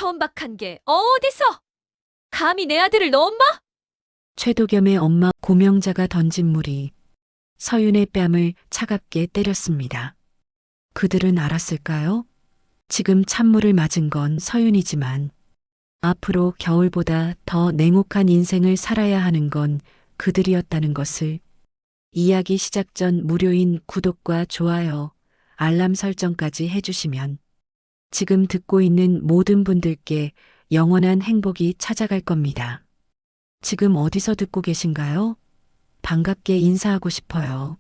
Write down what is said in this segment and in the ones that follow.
천박한 게 어디서? 감히 내 아들을 너 엄마? 최도겸의 엄마 고명자가 던진 물이 서윤의 뺨을 차갑게 때렸습니다. 그들은 알았을까요? 지금 찬물을 맞은 건 서윤이지만 앞으로 겨울보다 더 냉혹한 인생을 살아야 하는 건 그들이었다는 것을. 이야기 시작 전 무료인 구독과 좋아요, 알람 설정까지 해주시면 지금 듣고 있는 모든 분들께 영원한 행복이 찾아갈 겁니다. 지금 어디서 듣고 계신가요? 반갑게 인사하고 싶어요.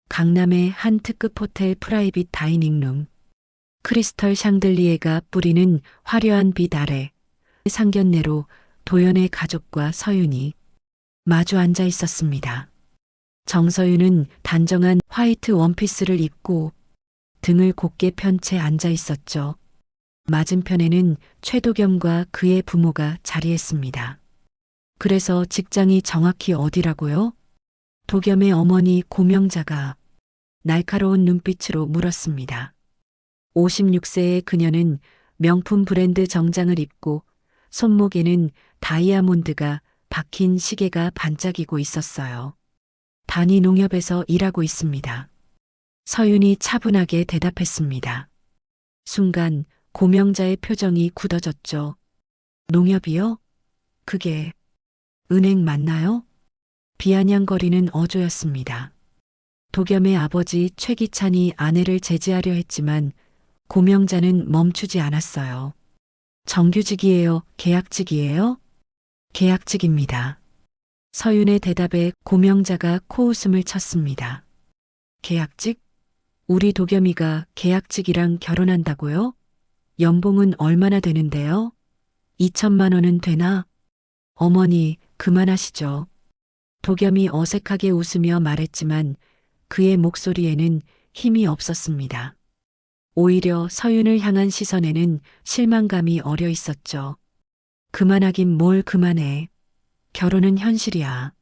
강남의 한 특급 호텔 프라이빗 다이닝룸. 크리스털 샹들리에가 뿌리는 화려한 빛 아래 상견례로 도연의 가족과 서윤이 마주 앉아 있었습니다. 정서윤은 단정한 화이트 원피스를 입고 등을 곧게 편 채 앉아 있었죠. 맞은편에는 최도겸과 그의 부모가 자리했습니다. 그래서 직장이 정확히 어디라고요? 도겸의 어머니 고명자가 날카로운 눈빛으로 물었습니다. 56세의 그녀는 명품 브랜드 정장을 입고 손목에는 다이아몬드가 박힌 시계가 반짝이고 있었어요. 단위 농협에서 일하고 있습니다. 서윤이 차분하게 대답했습니다. 순간 고명자의 표정이 굳어졌죠. 농협이요? 그게 은행 맞나요? 비아냥거리는 어조였습니다. 도겸의 아버지 최기찬이 아내를 제지하려 했지만 고명자는 멈추지 않았어요. 정규직이에요? 계약직이에요? 계약직입니다. 서윤의 대답에 고명자가 코웃음을 쳤습니다. 계약직? 우리 도겸이가 계약직이랑 결혼한다고요? 연봉은 얼마나 되는데요? 2천만 원은 되나? 어머니, 그만하시죠. 도겸이 어색하게 웃으며 말했지만 그의 목소리에는 힘이 없었습니다. 오히려 서윤을 향한 시선에는 실망감이 어려 있었죠. 그만하긴 뭘 그만해. 결혼은 현실이야.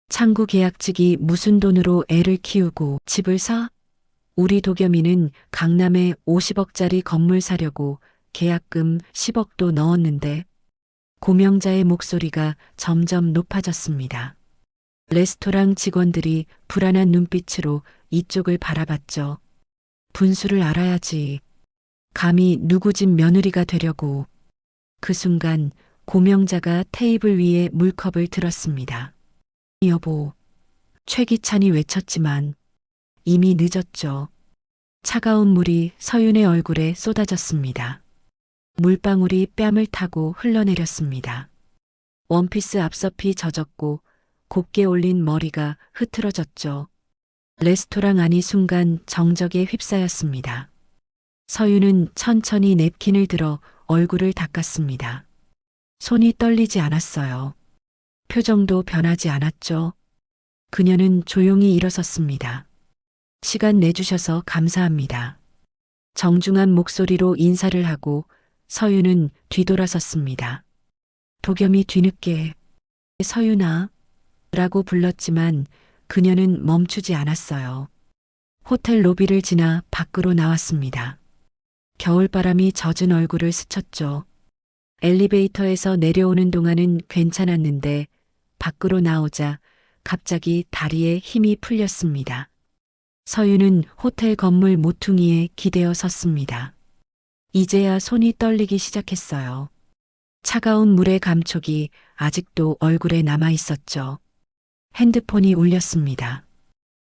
창구 계약직이 무슨 돈으로 애를 키우고 집을 사? 우리 도겸이는 강남에 50억짜리 건물 사려고 계약금 10억도 넣었는데. 고명자의 목소리가 점점 높아졌습니다. 레스토랑 직원들이 불안한 눈빛으로 이쪽을 바라봤죠. 분수를 알아야지. 감히 누구 집 며느리가 되려고. 그 순간 고명자가 테이블 위에 물컵을 들었습니다. 여보, 최기찬이 외쳤지만 이미 늦었죠. 차가운 물이 서윤의 얼굴에 쏟아졌습니다. 물방울이 뺨을 타고 흘러내렸습니다. 원피스 앞섭이 젖었고 곱게 올린 머리가 흐트러졌죠. 레스토랑 안이 순간 정적에 휩싸였습니다. 서윤은 천천히 냅킨을 들어 얼굴을 닦았습니다. 손이 떨리지 않았어요. 표정도 변하지 않았죠. 그녀는 조용히 일어섰습니다. 시간 내주셔서 감사합니다. 정중한 목소리로 인사를 하고 서윤은 뒤돌아섰습니다. 도겸이 뒤늦게 서윤아 라고 불렀지만 그녀는 멈추지 않았어요. 호텔 로비를 지나 밖으로 나왔습니다. 겨울바람이 젖은 얼굴을 스쳤죠. 엘리베이터에서 내려오는 동안은 괜찮았는데 밖으로 나오자 갑자기 다리에 힘이 풀렸습니다. 서윤은 호텔 건물 모퉁이에 기대어 섰습니다. 이제야 손이 떨리기 시작했어요. 차가운 물의 감촉이 아직도 얼굴에 남아 있었죠. 핸드폰이 울렸습니다.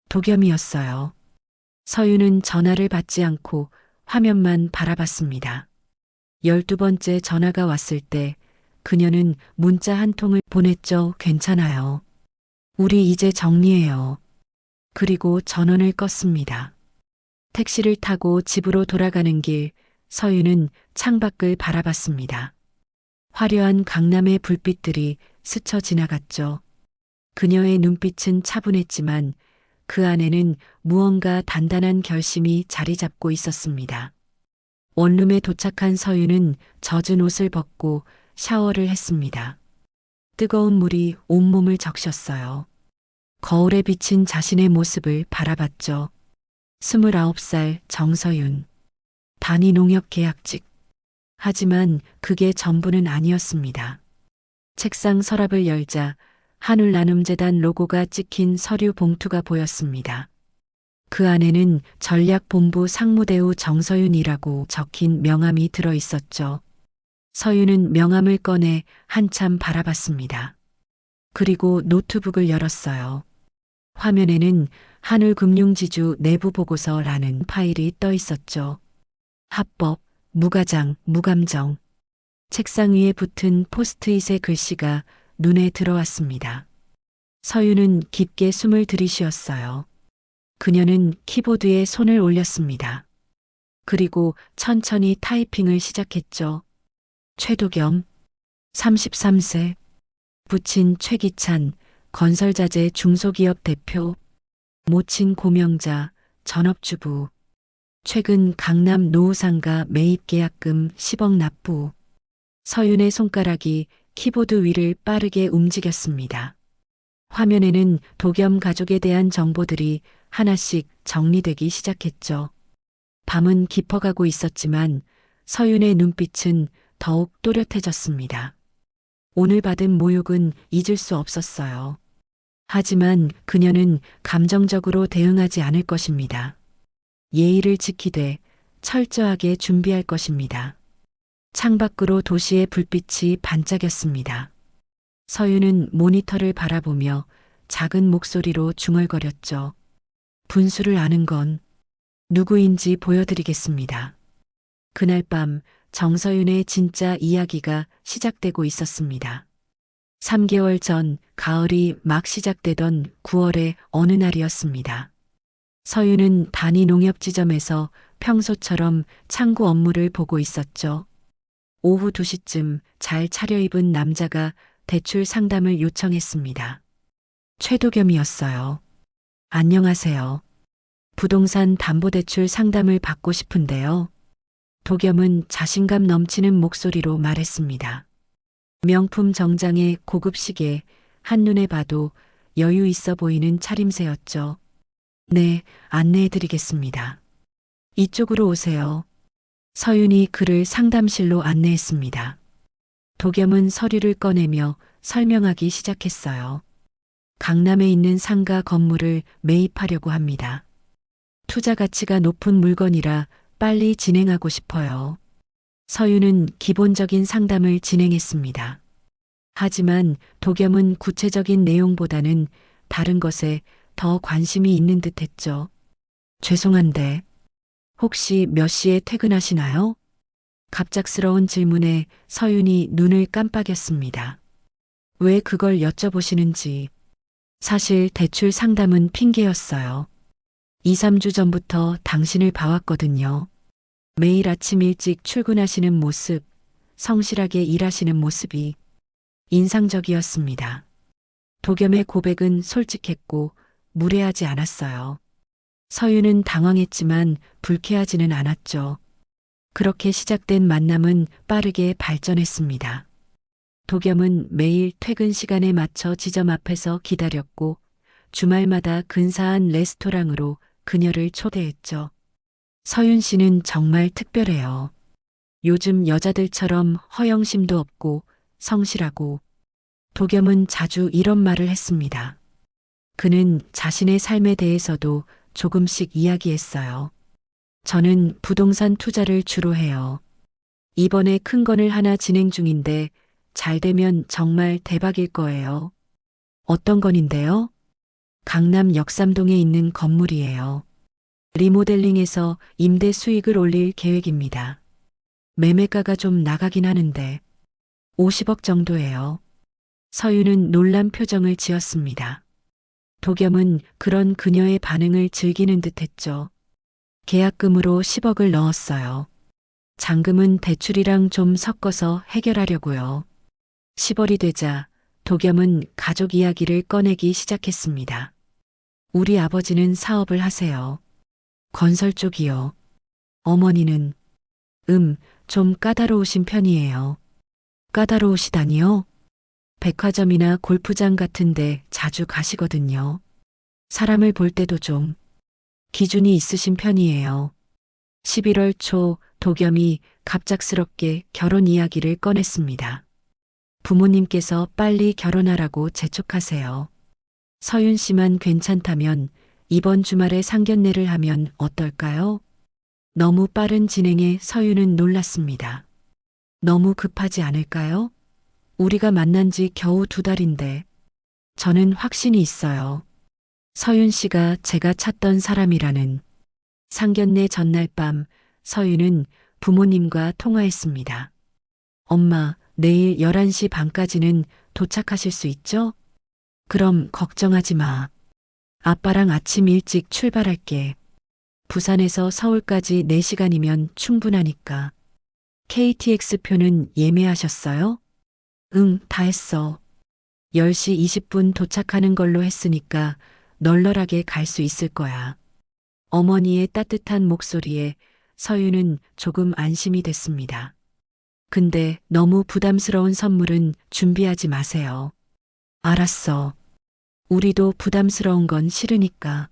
도겸이었어요. 서윤은 전화를 받지 않고 화면만 바라봤습니다. 12번째 전화가 왔을 때 그녀는 문자 한 통을 보냈죠. 괜찮아요. 우리 이제 정리해요. 그리고 전원을 껐습니다. 택시를 타고 집으로 돌아가는 길 서윤은 창밖을 바라봤습니다. 화려한 강남의 불빛들이 스쳐 지나갔죠. 그녀의 눈빛은 차분했지만 그 안에는 무언가 단단한 결심이 자리 잡고 있었습니다. 원룸에 도착한 서윤은 젖은 옷을 벗고 샤워를 했습니다. 뜨거운 물이 온몸을 적셨어요. 거울에 비친 자신의 모습을 바라봤죠. 29살 정서윤. 단위 농협 계약직. 하지만 그게 전부는 아니었습니다. 책상 서랍을 열자 한울나눔재단 로고가 찍힌 서류 봉투가 보였습니다. 그 안에는 전략본부 상무대우 정서윤이라고 적힌 명함이 들어 있었죠. 서윤은 명함을 꺼내 한참 바라봤습니다. 그리고 노트북을 열었어요. 화면에는 한울금융지주 내부보고서라는 파일이 떠 있었죠. 합법, 무가장, 무감정. 책상 위에 붙은 포스트잇의 글씨가 눈에 들어왔습니다. 서윤은 깊게 숨을 들이쉬었어요. 그녀는 키보드에 손을 올렸습니다. 그리고 천천히 타이핑을 시작했죠. 최도겸, 33세, 부친 최기찬, 건설자재 중소기업 대표, 모친 고명자, 전업주부, 최근 강남 노후상가 매입 계약금 10억 납부. 서윤의 손가락이 키보드 위를 빠르게 움직였습니다. 화면에는 도겸 가족에 대한 정보들이 하나씩 정리되기 시작했죠. 밤은 깊어가고 있었지만 서윤의 눈빛은 더욱 또렷해졌습니다. 오늘 받은 모욕은 잊을 수 없었어요. 하지만 그녀는 감정적으로 대응하지 않을 것입니다. 예의를 지키되 철저하게 준비할 것입니다. 창밖으로 도시의 불빛이 반짝였습니다. 서윤은 모니터를 바라보며 작은 목소리로 중얼거렸죠. 분수를 아는 건 누구인지 보여드리겠습니다. 그날 밤 정서윤의 진짜 이야기가 시작되고 있었습니다. 3개월 전 가을이 막 시작되던 9월의 어느 날이었습니다. 서윤은 단위 농협지점에서 평소처럼 창구 업무를 보고 있었죠. 오후 2시쯤 잘 차려입은 남자가 대출 상담을 요청했습니다. 최도겸이었어요. 안녕하세요. 부동산 담보대출 상담을 받고 싶은데요. 도겸은 자신감 넘치는 목소리로 말했습니다. 명품 정장에 고급 시계, 한눈에 봐도 여유 있어 보이는 차림새였죠. 네, 안내해드리겠습니다. 이쪽으로 오세요. 서윤이 그를 상담실로 안내했습니다. 도겸은 서류를 꺼내며 설명하기 시작했어요. 강남에 있는 상가 건물을 매입하려고 합니다. 투자 가치가 높은 물건이라 빨리 진행하고 싶어요. 서윤은 기본적인 상담을 진행했습니다. 하지만 도겸은 구체적인 내용보다는 다른 것에 더 관심이 있는 듯 했죠. 죄송한데, 혹시 몇 시에 퇴근하시나요? 갑작스러운 질문에 서윤이 눈을 깜빡였습니다. 왜 그걸 여쭤보시는지. 사실 대출 상담은 핑계였어요. 2, 3주 전부터 당신을 봐왔거든요. 매일 아침 일찍 출근하시는 모습, 성실하게 일하시는 모습이 인상적이었습니다. 도겸의 고백은 솔직했고 무례하지 않았어요. 서윤은 당황했지만 불쾌하지는 않았죠. 그렇게 시작된 만남은 빠르게 발전했습니다. 도겸은 매일 퇴근 시간에 맞춰 지점 앞에서 기다렸고 주말마다 근사한 레스토랑으로 그녀를 초대했죠. 서윤 씨는 정말 특별해요. 요즘 여자들처럼 허영심도 없고 성실하고. 도겸은 자주 이런 말을 했습니다. 그는 자신의 삶에 대해서도 조금씩 이야기했어요. 저는 부동산 투자를 주로 해요. 이번에 큰 건을 하나 진행 중인데 잘 되면 정말 대박일 거예요. 어떤 건인데요? 강남 역삼동에 있는 건물이에요. 리모델링해서 임대 수익을 올릴 계획입니다. 매매가가 좀 나가긴 하는데 50억 정도예요. 서윤은 놀란 표정을 지었습니다. 도겸은 그런 그녀의 반응을 즐기는 듯했죠. 계약금으로 10억을 넣었어요. 잔금은 대출이랑 좀 섞어서 해결하려고요. 10월이 되자 도겸은 가족 이야기를 꺼내기 시작했습니다. 우리 아버지는 사업을 하세요. 건설 쪽이요. 어머니는 좀 까다로우신 편이에요. 까다로우시다니요? 백화점이나 골프장 같은데 자주 가시거든요. 사람을 볼 때도 좀 기준이 있으신 편이에요. 11월 초 도겸이 갑작스럽게 결혼 이야기를 꺼냈습니다. 부모님께서 빨리 결혼하라고 재촉하세요. 서윤 씨만 괜찮다면 이번 주말에 상견례를 하면 어떨까요? 너무 빠른 진행에 서윤은 놀랐습니다. 너무 급하지 않을까요? 우리가 만난 지 겨우 2달인데 저는 확신이 있어요. 서윤 씨가 제가 찾던 사람이라는. 상견례 전날 밤 서윤은 부모님과 통화했습니다. 엄마, 내일 11시 반까지는 도착하실 수 있죠? 그럼 걱정하지 마. 아빠랑 아침 일찍 출발할게. 부산에서 서울까지 4시간이면 충분하니까. KTX 표는 예매하셨어요? 응, 다 했어. 10시 20분 도착하는 걸로 했으니까 널널하게 갈 수 있을 거야. 어머니의 따뜻한 목소리에 서윤은 조금 안심이 됐습니다. 근데 너무 부담스러운 선물은 준비하지 마세요. 알았어. 우리도 부담스러운 건 싫으니까.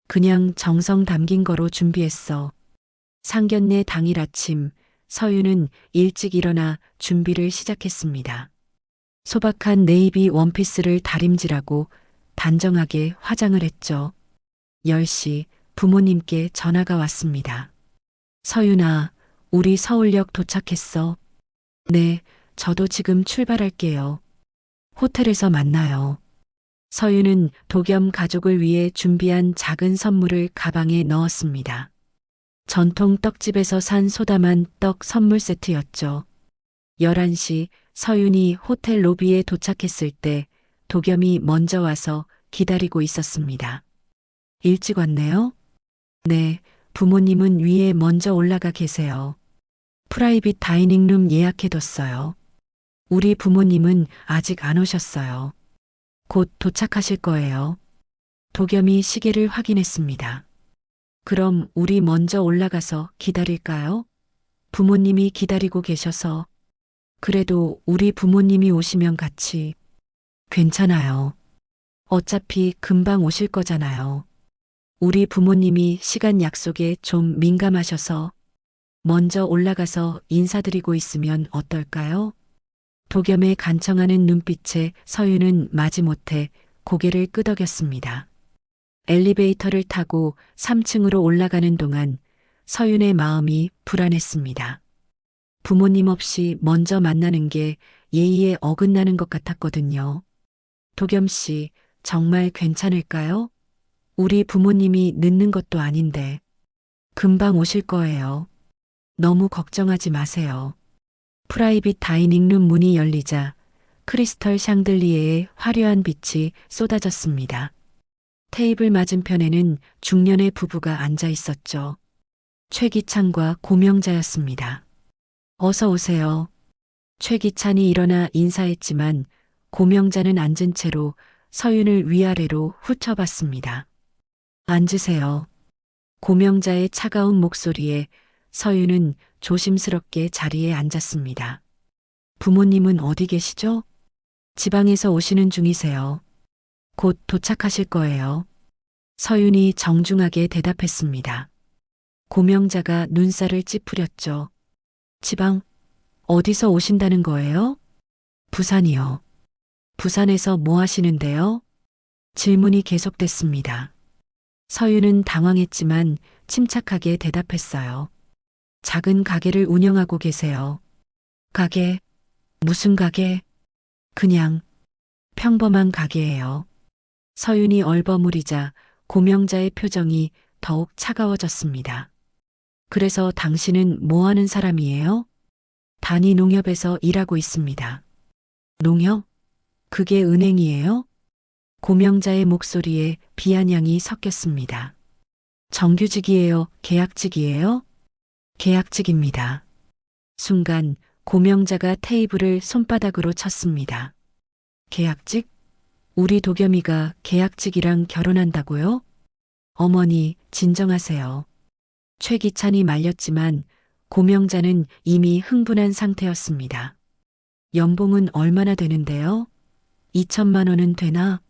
그냥 정성 담긴 거로 준비했어. 상견례 당일 아침 서윤은 일찍 일어나 준비를 시작했습니다. 소박한 네이비 원피스를 다림질하고 단정하게 화장을 했죠. 10시 부모님께 전화가 왔습니다. 서윤아, 우리 서울역 도착했어. 네, 저도 지금 출발할게요. 호텔에서 만나요. 서윤은 도겸 가족을 위해 준비한 작은 선물을 가방에 넣었습니다. 전통 떡집에서 산 소담한 떡 선물 세트였죠. 11시 서윤이 호텔 로비에 도착했을 때 도겸이 먼저 와서 기다리고 있었습니다. 일찍 왔네요? 네, 부모님은 위에 먼저 올라가 계세요. 프라이빗 다이닝룸 예약해뒀어요. 우리 부모님은 아직 안 오셨어요. 곧 도착하실 거예요. 도겸이 시계를 확인했습니다. 그럼 우리 먼저 올라가서 기다릴까요? 부모님이 기다리고 계셔서. 그래도 우리 부모님이 오시면 같이. 괜찮아요. 어차피 금방 오실 거잖아요. 우리 부모님이 시간 약속에 좀 민감하셔서 먼저 올라가서 인사드리고 있으면 어떨까요? 도겸의 간청하는 눈빛에 서윤은 마지못해 고개를 끄덕였습니다. 엘리베이터를 타고 3층으로 올라가는 동안 서윤의 마음이 불안했습니다. 부모님 없이 먼저 만나는 게 예의에 어긋나는 것 같았거든요. 도겸 씨, 정말 괜찮을까요? 우리 부모님이 늦는 것도 아닌데. 금방 오실 거예요. 너무 걱정하지 마세요. 프라이빗 다이닝룸 문이 열리자 크리스털 샹들리에의 화려한 빛이 쏟아졌습니다. 테이블 맞은편에는 중년의 부부가 앉아 있었죠. 최기찬과 고명자였습니다. 어서 오세요. 최기찬이 일어나 인사했지만 고명자는 앉은 채로 서윤을 위아래로 훑어봤습니다. 앉으세요. 고명자의 차가운 목소리에 서윤은 조심스럽게 자리에 앉았습니다. 부모님은 어디 계시죠? 지방에서 오시는 중이세요. 곧 도착하실 거예요. 서윤이 정중하게 대답했습니다. 고명자가 눈살을 찌푸렸죠. 지방, 어디서 오신다는 거예요? 부산이요. 부산에서 뭐 하시는데요? 질문이 계속됐습니다. 서윤은 당황했지만 침착하게 대답했어요. 작은 가게를 운영하고 계세요. 가게? 무슨 가게? 그냥 평범한 가게예요. 서윤이 얼버무리자 고명자의 표정이 더욱 차가워졌습니다. 그래서 당신은 뭐 하는 사람이에요? 단위 농협에서 일하고 있습니다. 농협? 그게 은행이에요? 고명자의 목소리에 비아냥이 섞였습니다. 정규직이에요? 계약직이에요? 계약직입니다. 순간 고명자가 테이블을 손바닥으로 쳤습니다. 계약직? 우리 도겸이가 계약직이랑 결혼한다고요? 어머니, 진정하세요. 최기찬이 말렸지만 고명자는 이미 흥분한 상태였습니다. 연봉은 얼마나 되는데요? 2천만 원은 되나?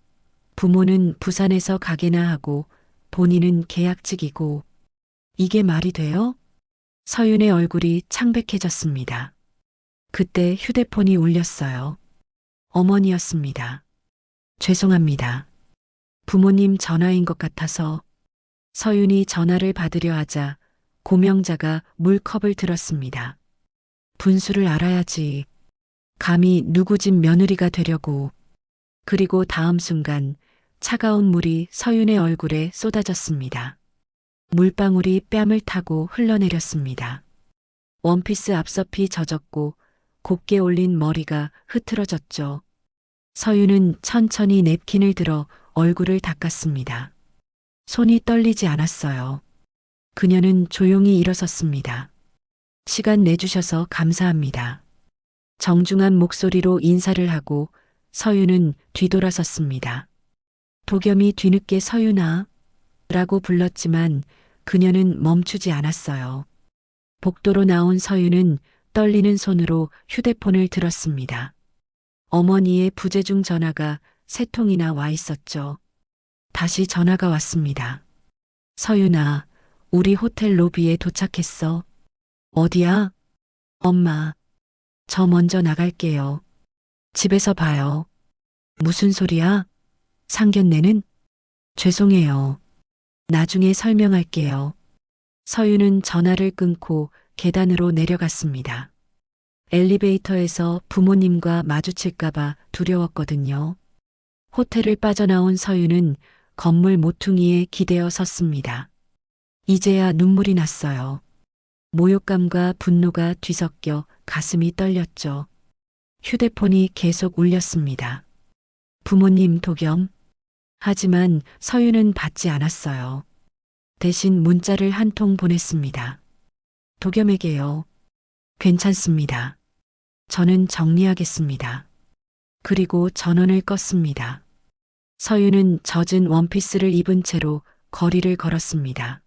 부모는 부산에서 가게나 하고 본인은 계약직이고. 이게 말이 돼요? 서윤의 얼굴이 창백해졌습니다. 그때 휴대폰이 울렸어요. 어머니였습니다. 죄송합니다. 부모님 전화인 것 같아서. 서윤이 전화를 받으려 하자 고명자가 물컵을 들었습니다. 분수를 알아야지. 감히 누구 집 며느리가 되려고. 그리고 다음 순간 차가운 물이 서윤의 얼굴에 쏟아졌습니다. 물방울이 뺨을 타고 흘러내렸습니다. 원피스 앞섭이 젖었고 곱게 올린 머리가 흐트러졌죠. 서윤은 천천히 냅킨을 들어 얼굴을 닦았습니다. 손이 떨리지 않았어요. 그녀는 조용히 일어섰습니다. 시간 내주셔서 감사합니다. 정중한 목소리로 인사를 하고 서윤은 뒤돌아섰습니다. 도겸이 뒤늦게 서윤아 라고 불렀지만 그녀는 멈추지 않았어요. 복도로 나온 서윤은 떨리는 손으로 휴대폰을 들었습니다. 어머니의 부재중 전화가 3통이나 와 있었죠. 다시 전화가 왔습니다. 서윤아, 우리 호텔 로비에 도착했어. 어디야? 엄마, 저 먼저 나갈게요. 집에서 봐요. 무슨 소리야? 상견례는? 죄송해요. 나중에 설명할게요. 서윤은 전화를 끊고 계단으로 내려갔습니다. 엘리베이터에서 부모님과 마주칠까봐 두려웠거든요. 호텔을 빠져나온 서윤은 건물 모퉁이에 기대어 섰습니다. 이제야 눈물이 났어요. 모욕감과 분노가 뒤섞여 가슴이 떨렸죠. 휴대폰이 계속 울렸습니다. 부모님 도겸. 하지만 서윤은 받지 않았어요. 대신 문자를 한 통 보냈습니다. 도겸에게요. 괜찮습니다. 저는 정리하겠습니다. 그리고 전원을 껐습니다. 서윤은 젖은 원피스를 입은 채로 거리를 걸었습니다.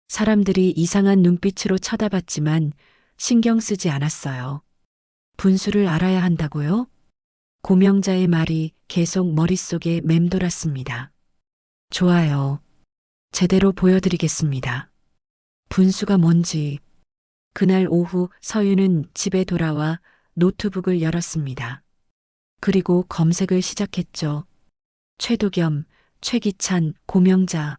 사람들이 이상한 눈빛으로 쳐다봤지만 신경 쓰지 않았어요. 분수를 알아야 한다고요? 고명자의 말이 계속 머릿속에 맴돌았습니다. 좋아요. 제대로 보여드리겠습니다. 분수가 뭔지. 그날 오후 서윤은 집에 돌아와 노트북을 열었습니다. 그리고 검색을 시작했죠. 최도겸, 최기찬, 고명자.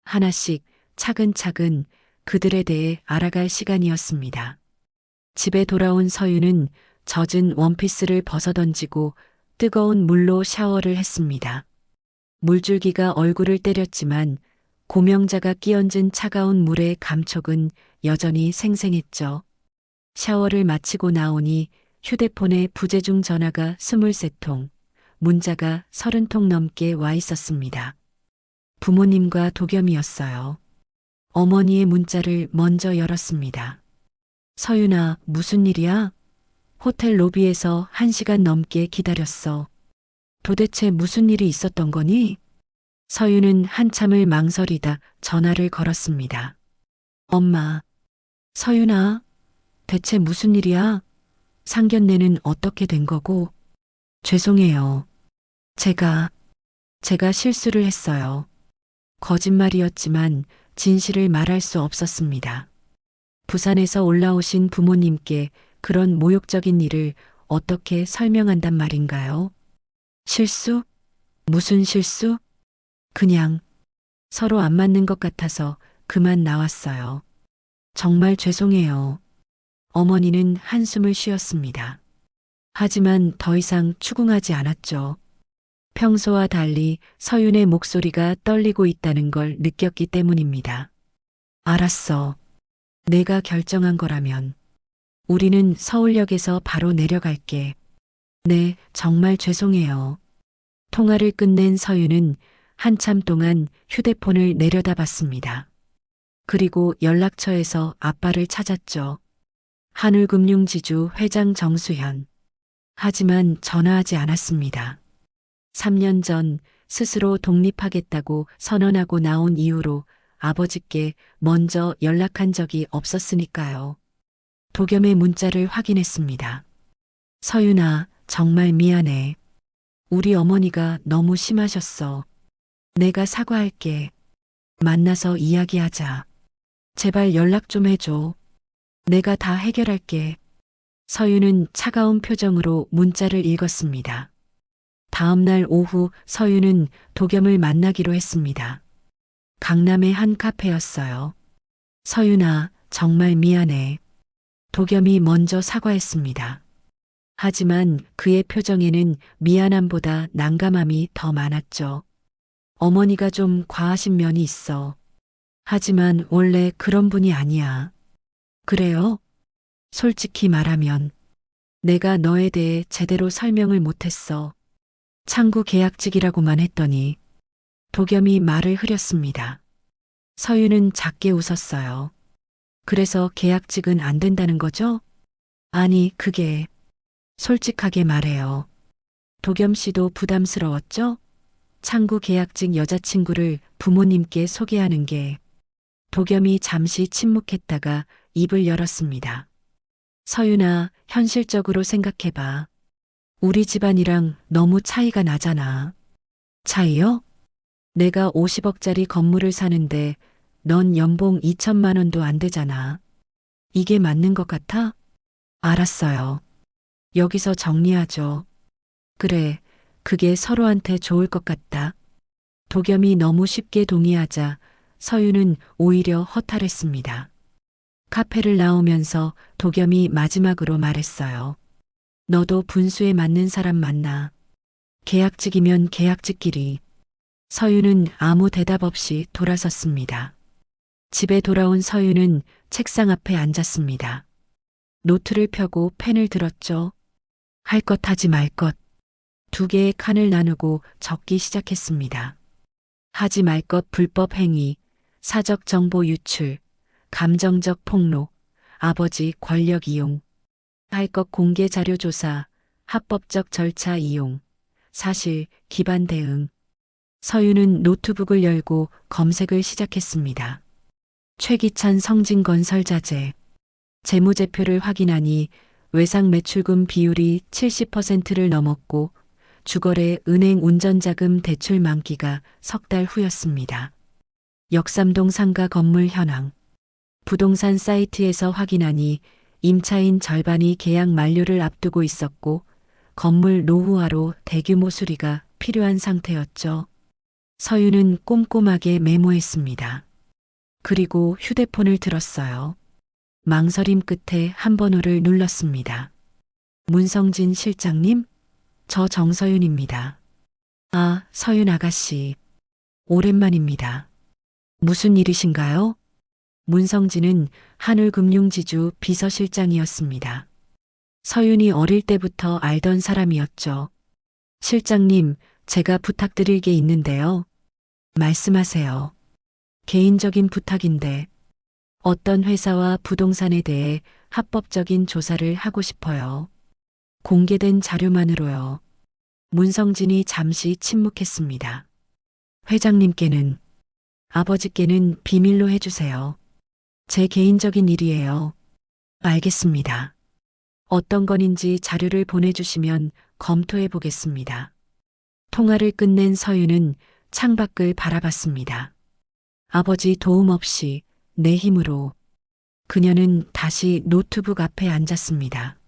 하나씩 차근차근 그들에 대해 알아갈 시간이었습니다. 집에 돌아온 서윤은 젖은 원피스를 벗어던지고 뜨거운 물로 샤워를 했습니다. 물줄기가 얼굴을 때렸지만 고명자가 끼얹은 차가운 물의 감촉은 여전히 생생했죠. 샤워를 마치고 나오니 휴대폰에 부재중 전화가 23통, 문자가 30통 넘게 와 있었습니다. 부모님과 도겸이었어요. 어머니의 문자를 먼저 열었습니다. 서윤아, 무슨 일이야? 호텔 로비에서 1시간 넘게 기다렸어. 도대체 무슨 일이 있었던 거니? 서윤은 한참을 망설이다 전화를 걸었습니다. 엄마, 서윤아, 대체 무슨 일이야? 상견례는 어떻게 된 거고? 죄송해요. 제가 실수를 했어요. 거짓말이었지만 진실을 말할 수 없었습니다. 부산에서 올라오신 부모님께 그런 모욕적인 일을 어떻게 설명한단 말인가요? 실수? 무슨 실수? 그냥 서로 안 맞는 것 같아서 그만 나왔어요. 정말 죄송해요. 어머니는 한숨을 쉬었습니다. 하지만 더 이상 추궁하지 않았죠. 평소와 달리 서윤의 목소리가 떨리고 있다는 걸 느꼈기 때문입니다. 알았어. 내가 결정한 거라면. 우리는 서울역에서 바로 내려갈게. 네, 정말 죄송해요. 통화를 끝낸 서윤은 한참 동안 휴대폰을 내려다봤습니다. 그리고 연락처에서 아빠를 찾았죠. 한울금융지주 회장 정수현. 하지만 전화하지 않았습니다. 3년 전 스스로 독립하겠다고 선언하고 나온 이후로 아버지께 먼저 연락한 적이 없었으니까요. 도겸의 문자를 확인했습니다. 서윤아, 정말 미안해. 우리 어머니가 너무 심하셨어. 내가 사과할게. 만나서 이야기하자. 제발 연락 좀 해줘. 내가 다 해결할게. 서윤은 차가운 표정으로 문자를 읽었습니다. 다음 날 오후 서윤은 도겸을 만나기로 했습니다. 강남의 한 카페였어요. 서윤아, 정말 미안해. 도겸이 먼저 사과했습니다. 하지만 그의 표정에는 미안함보다 난감함이 더 많았죠. 어머니가 좀 과하신 면이 있어. 하지만 원래 그런 분이 아니야. 그래요? 솔직히 말하면 내가 너에 대해 제대로 설명을 못했어. 창구 계약직이라고만 했더니 도겸이 말을 흐렸습니다. 서윤은 작게 웃었어요. 그래서 계약직은 안 된다는 거죠? 아니, 그게 솔직하게 말해요. 도겸 씨도 부담스러웠죠? 창구 계약직 여자친구를 부모님께 소개하는 게. 도겸이 잠시 침묵했다가 입을 열었습니다. 서윤아, 현실적으로 생각해봐. 우리 집안이랑 너무 차이가 나잖아. 차이요? 내가 50억짜리 건물을 사는데 넌 연봉 2천만 원도 안 되잖아. 이게 맞는 것 같아? 알았어요. 여기서 정리하죠. 그래, 그게 서로한테 좋을 것 같다. 도겸이 너무 쉽게 동의하자 서윤은 오히려 허탈했습니다. 카페를 나오면서 도겸이 마지막으로 말했어요. 너도 분수에 맞는 사람 만나. 계약직이면 계약직끼리. 서윤은 아무 대답 없이 돌아섰습니다. 집에 돌아온 서윤은 책상 앞에 앉았습니다. 노트를 펴고 펜을 들었죠. 할 것 하지 말 것. 두 개의 칸을 나누고 적기 시작했습니다. 하지 말 것 불법 행위, 사적 정보 유출, 감정적 폭로, 아버지 권력 이용, 할 것 공개 자료 조사, 합법적 절차 이용, 사실 기반 대응. 서윤은 노트북을 열고 검색을 시작했습니다. 최기찬 성진건설자재. 재무제표를 확인하니 외상 매출금 비율이 70%를 넘었고 주거래 은행 운전자금 대출 만기가 석 달 후였습니다. 역삼동 상가 건물 현황. 부동산 사이트에서 확인하니 임차인 절반이 계약 만료를 앞두고 있었고 건물 노후화로 대규모 수리가 필요한 상태였죠. 서윤은 꼼꼼하게 메모했습니다. 그리고 휴대폰을 들었어요. 망설임 끝에 한 번호를 눌렀습니다. 문성진 실장님? 저 정서윤입니다. 아, 서윤 아가씨. 오랜만입니다. 무슨 일이신가요? 문성진은 한울금융지주 비서실장이었습니다. 서윤이 어릴 때부터 알던 사람이었죠. 실장님, 제가 부탁드릴 게 있는데요. 말씀하세요. 개인적인 부탁인데 어떤 회사와 부동산에 대해 합법적인 조사를 하고 싶어요. 공개된 자료만으로요. 문성진이 잠시 침묵했습니다. 회장님께는, 아버지께는 비밀로 해주세요. 제 개인적인 일이에요. 알겠습니다. 어떤 건인지 자료를 보내주시면 검토해 보겠습니다. 통화를 끝낸 서윤은 창밖을 바라봤습니다. 아버지 도움 없이 내 힘으로. 그녀는 다시 노트북 앞에 앉았습니다.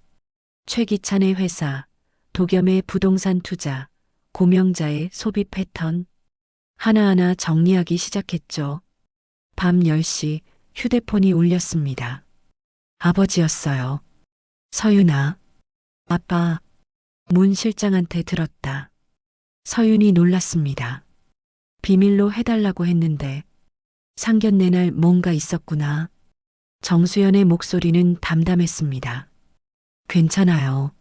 최기찬의 회사, 도겸의 부동산 투자, 고명자의 소비 패턴. 하나하나 정리하기 시작했죠. 밤 10시 휴대폰이 울렸습니다. 아버지였어요. 서윤아. 아빠. 문 실장한테 들었다. 서윤이 놀랐습니다. 비밀로 해달라고 했는데 상견례 날 뭔가 있었구나. 정수연의 목소리는 담담했습니다. 괜찮아요.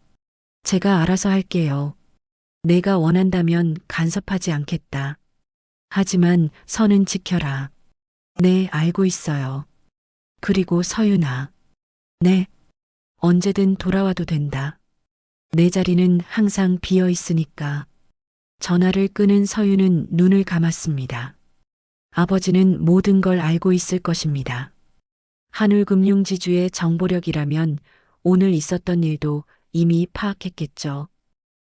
제가 알아서 할게요. 내가 원한다면 간섭하지 않겠다. 하지만 선은 지켜라. 네, 알고 있어요. 그리고 서윤아. 네. 언제든 돌아와도 된다. 내 자리는 항상 비어 있으니까. 전화를 끄는 서윤은 눈을 감았습니다. 아버지는 모든 걸 알고 있을 것입니다. 한울금융지주의 정보력이라면 오늘 있었던 일도 이미 파악했겠죠.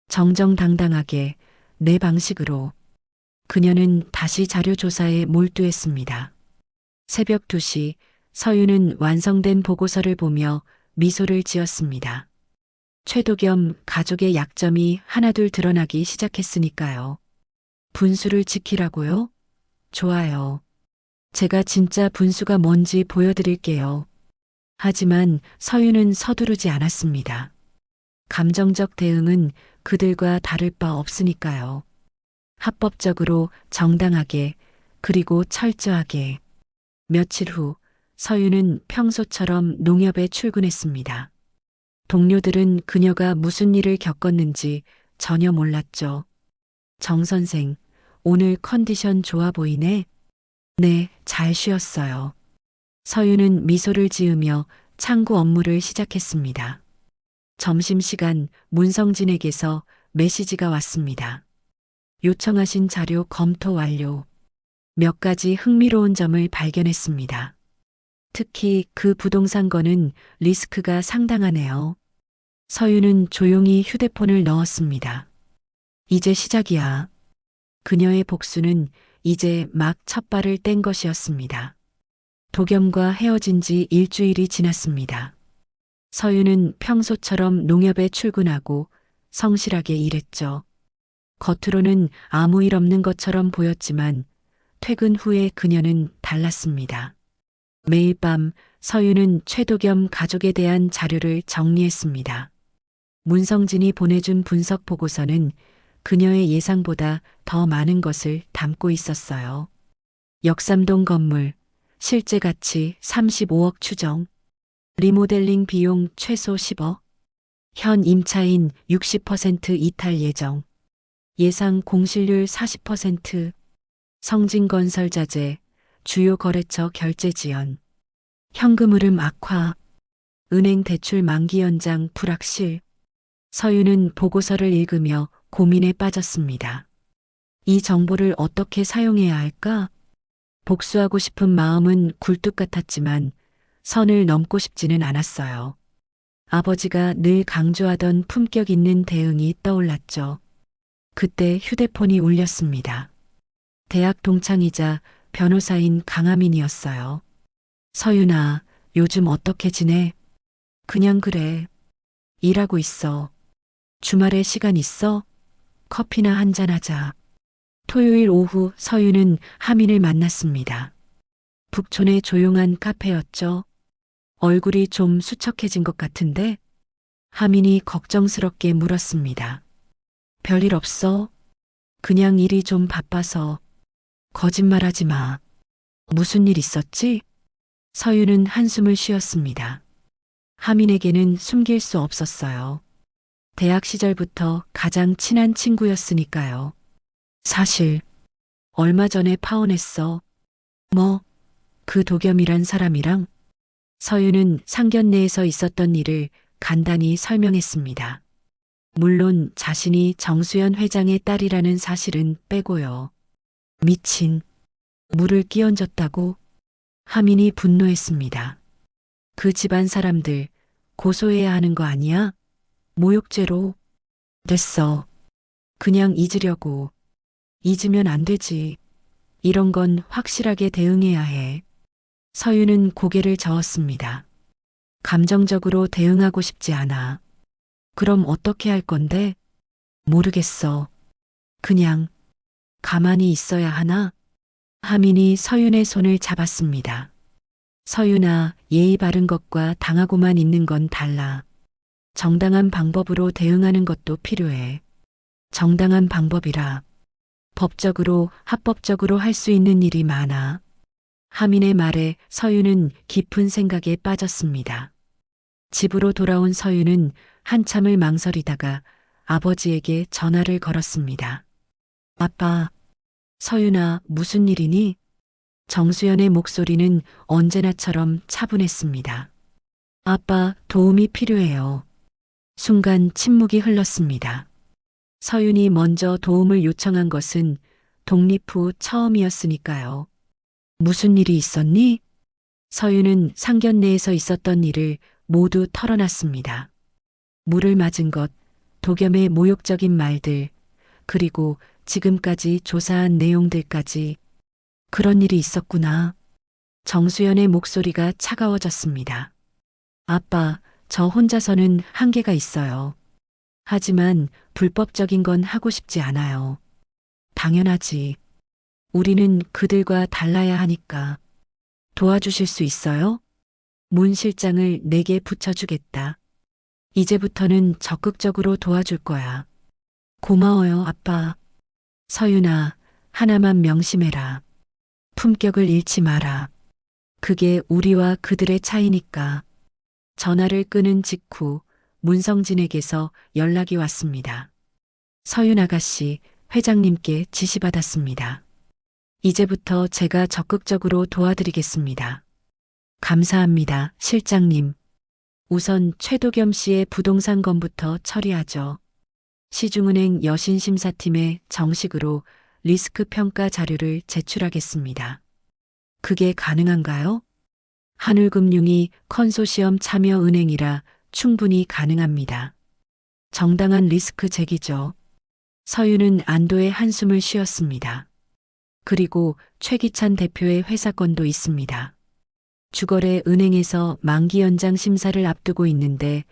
정정당당하게 내 방식으로. 그녀는 다시 자료 조사에 몰두했습니다. 새벽 2시 서윤은 완성된 보고서를 보며 미소를 지었습니다. 최도겸 가족의 약점이 하나둘 드러나기 시작했으니까요. 분수를 지키라고요? 좋아요. 제가 진짜 분수가 뭔지 보여드릴게요. 하지만 서윤은 서두르지 않았습니다. 감정적 대응은 그들과 다를 바 없으니까요. 합법적으로 정당하게 그리고 철저하게. 며칠 후 서윤은 평소처럼 농협에 출근했습니다. 동료들은 그녀가 무슨 일을 겪었는지 전혀 몰랐죠. 정 선생, 오늘 컨디션 좋아 보이네? 네, 잘 쉬었어요. 서윤은 미소를 지으며 창구 업무를 시작했습니다. 점심시간 문성진에게서 메시지가 왔습니다. 요청하신 자료 검토 완료. 몇 가지 흥미로운 점을 발견했습니다. 특히 그 부동산 거는 리스크가 상당하네요. 서윤은 조용히 휴대폰을 넣었습니다. 이제 시작이야. 그녀의 복수는 이제 막 첫 발을 뗀 것이었습니다. 도겸과 헤어진 지 일주일이 지났습니다. 서윤은 평소처럼 농협에 출근하고 성실하게 일했죠. 겉으로는 아무 일 없는 것처럼 보였지만 퇴근 후에 그녀는 달랐습니다. 매일 밤 서윤은 최도겸 가족에 대한 자료를 정리했습니다. 문성진이 보내준 분석 보고서는 그녀의 예상보다 더 많은 것을 담고 있었어요. 역삼동 건물, 실제 가치 35억 추정, 리모델링 비용 최소 10억, 현 임차인 60% 이탈 예정, 예상 공실률 40%, 성진건설 자재, 주요 거래처 결제 지연, 현금 흐름 악화, 은행 대출 만기 연장 불확실. 서윤은 보고서를 읽으며 고민에 빠졌습니다. 이 정보를 어떻게 사용해야 할까? 복수하고 싶은 마음은 굴뚝 같았지만 선을 넘고 싶지는 않았어요. 아버지가 늘 강조하던 품격 있는 대응이 떠올랐죠. 그때 휴대폰이 울렸습니다. 대학 동창이자 변호사인 강하민이었어요. 서윤아, 요즘 어떻게 지내? 그냥 그래. 일하고 있어. 주말에 시간 있어? 커피나 한잔 하자. 토요일 오후 서윤은 하민을 만났습니다. 북촌의 조용한 카페였죠. 얼굴이 좀 수척해진 것 같은데? 하민이 걱정스럽게 물었습니다. 별일 없어? 그냥 일이 좀 바빠서. 거짓말하지 마. 무슨 일 있었지? 서윤은 한숨을 쉬었습니다. 하민에게는 숨길 수 없었어요. 대학 시절부터 가장 친한 친구였으니까요. 사실 얼마 전에 파혼했어. 뭐? 그 도겸이란 사람이랑? 서윤은 상견례에서 있었던 일을 간단히 설명했습니다. 물론 자신이 정수연 회장의 딸이라는 사실은 빼고요. 미친. 물을 끼얹었다고? 하민이 분노했습니다. 그 집안 사람들 고소해야 하는 거 아니야? 모욕죄로. 됐어. 그냥 잊으려고. 잊으면 안 되지. 이런 건 확실하게 대응해야 해. 서윤은 고개를 저었습니다. 감정적으로 대응하고 싶지 않아. 그럼 어떻게 할 건데? 모르겠어. 그냥 가만히 있어야 하나? 하민이 서윤의 손을 잡았습니다. 서윤아, 예의 바른 것과 당하고만 있는 건 달라. 정당한 방법으로 대응하는 것도 필요해. 정당한 방법이라. 법적으로, 합법적으로 할 수 있는 일이 많아. 하민의 말에 서윤은 깊은 생각에 빠졌습니다. 집으로 돌아온 서윤은 한참을 망설이다가 아버지에게 전화를 걸었습니다. 아빠, 서윤아, 무슨 일이니? 정수연의 목소리는 언제나처럼 차분했습니다. 아빠, 도움이 필요해요. 순간 침묵이 흘렀습니다. 서윤이 먼저 도움을 요청한 것은 독립 후 처음이었으니까요. 무슨 일이 있었니? 서윤은 상견례에서 있었던 일을 모두 털어놨습니다. 물을 맞은 것, 도겸의 모욕적인 말들, 그리고 지금까지 조사한 내용들까지. 그런 일이 있었구나. 정수연의 목소리가 차가워졌습니다. 아빠, 저 혼자서는 한계가 있어요. 하지만 불법적인 건 하고 싶지 않아요. 당연하지. 우리는 그들과 달라야 하니까. 도와주실 수 있어요? 문 실장을 내게 붙여주겠다. 이제부터는 적극적으로 도와줄 거야. 고마워요, 아빠. 서윤아, 하나만 명심해라. 품격을 잃지 마라. 그게 우리와 그들의 차이니까. 전화를 끊은 직후 문성진에게서 연락이 왔습니다. 서윤 아가씨, 회장님께 지시받았습니다. 이제부터 제가 적극적으로 도와드리겠습니다. 감사합니다, 실장님. 우선 최도겸 씨의 부동산 건부터 처리하죠. 시중은행 여신심사팀에 정식으로 리스크 평가 자료를 제출하겠습니다. 그게 가능한가요? 한울금융이 컨소시엄 참여 은행이라 충분히 가능합니다. 정당한 리스크 제기죠. 서윤은 안도의 한숨을 쉬었습니다. 그리고 최기찬 대표의 회사 건도 있습니다. 주거래 은행에서 만기 연장 심사를 앞두고 있는데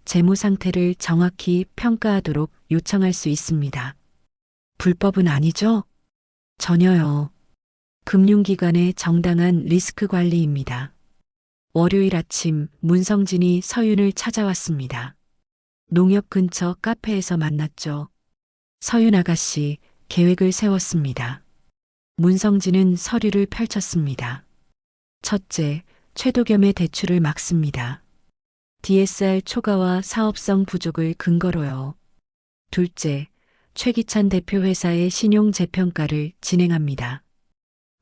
재무 상태를 정확히 평가하도록 요청할 수 있습니다. 불법은 아니죠? 전혀요. 금융기관의 정당한 리스크 관리입니다. 월요일 아침 문성진이 서윤을 찾아왔습니다. 농협 근처 카페에서 만났죠. 서윤 아가씨, 계획을 세웠습니다. 문성진은 서류를 펼쳤습니다. 첫째, 최도겸의 대출을 막습니다. DSR 초과와 사업성 부족을 근거로요. 둘째, 최기찬 대표 회사의 신용 재평가를 진행합니다.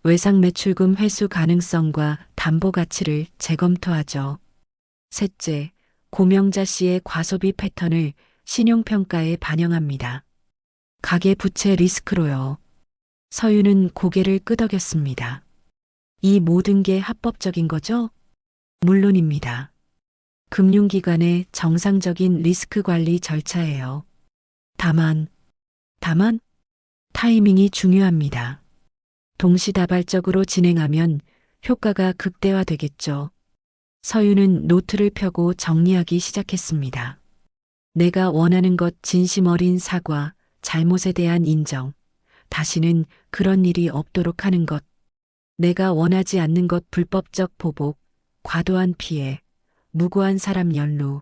외상 매출금 회수 가능성과 담보 가치를 재검토하죠. 셋째, 고명자 씨의 과소비 패턴을 신용평가에 반영합니다. 가계 부채 리스크로요. 서윤은 고개를 끄덕였습니다. 이 모든 게 합법적인 거죠? 물론입니다. 금융기관의 정상적인 리스크 관리 절차예요. 다만 타이밍이 중요합니다. 동시다발적으로 진행하면 효과가 극대화되겠죠. 서윤은 노트를 펴고 정리하기 시작했습니다. 내가 원하는 것 진심 어린 사과, 잘못에 대한 인정, 다시는 그런 일이 없도록 하는 것, 내가 원하지 않는 것 불법적 보복, 과도한 피해, 무고한 사람 연루.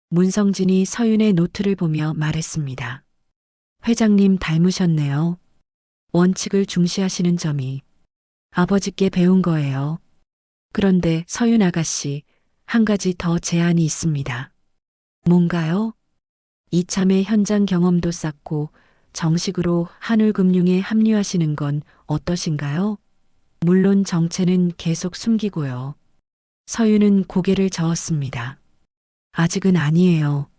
문성진이 서윤의 노트를 보며 말했습니다. 회장님 닮으셨네요. 원칙을 중시하시는 점이 아버지께 배운 거예요. 그런데 서윤 아가씨, 한 가지 더 제안이 있습니다. 뭔가요? 이참에 현장 경험도 쌓고 정식으로 한울금융에 합류하시는 건 어떠신가요? 물론 정체는 계속 숨기고요. 서윤은 고개를 저었습니다. 아직은 아니에요.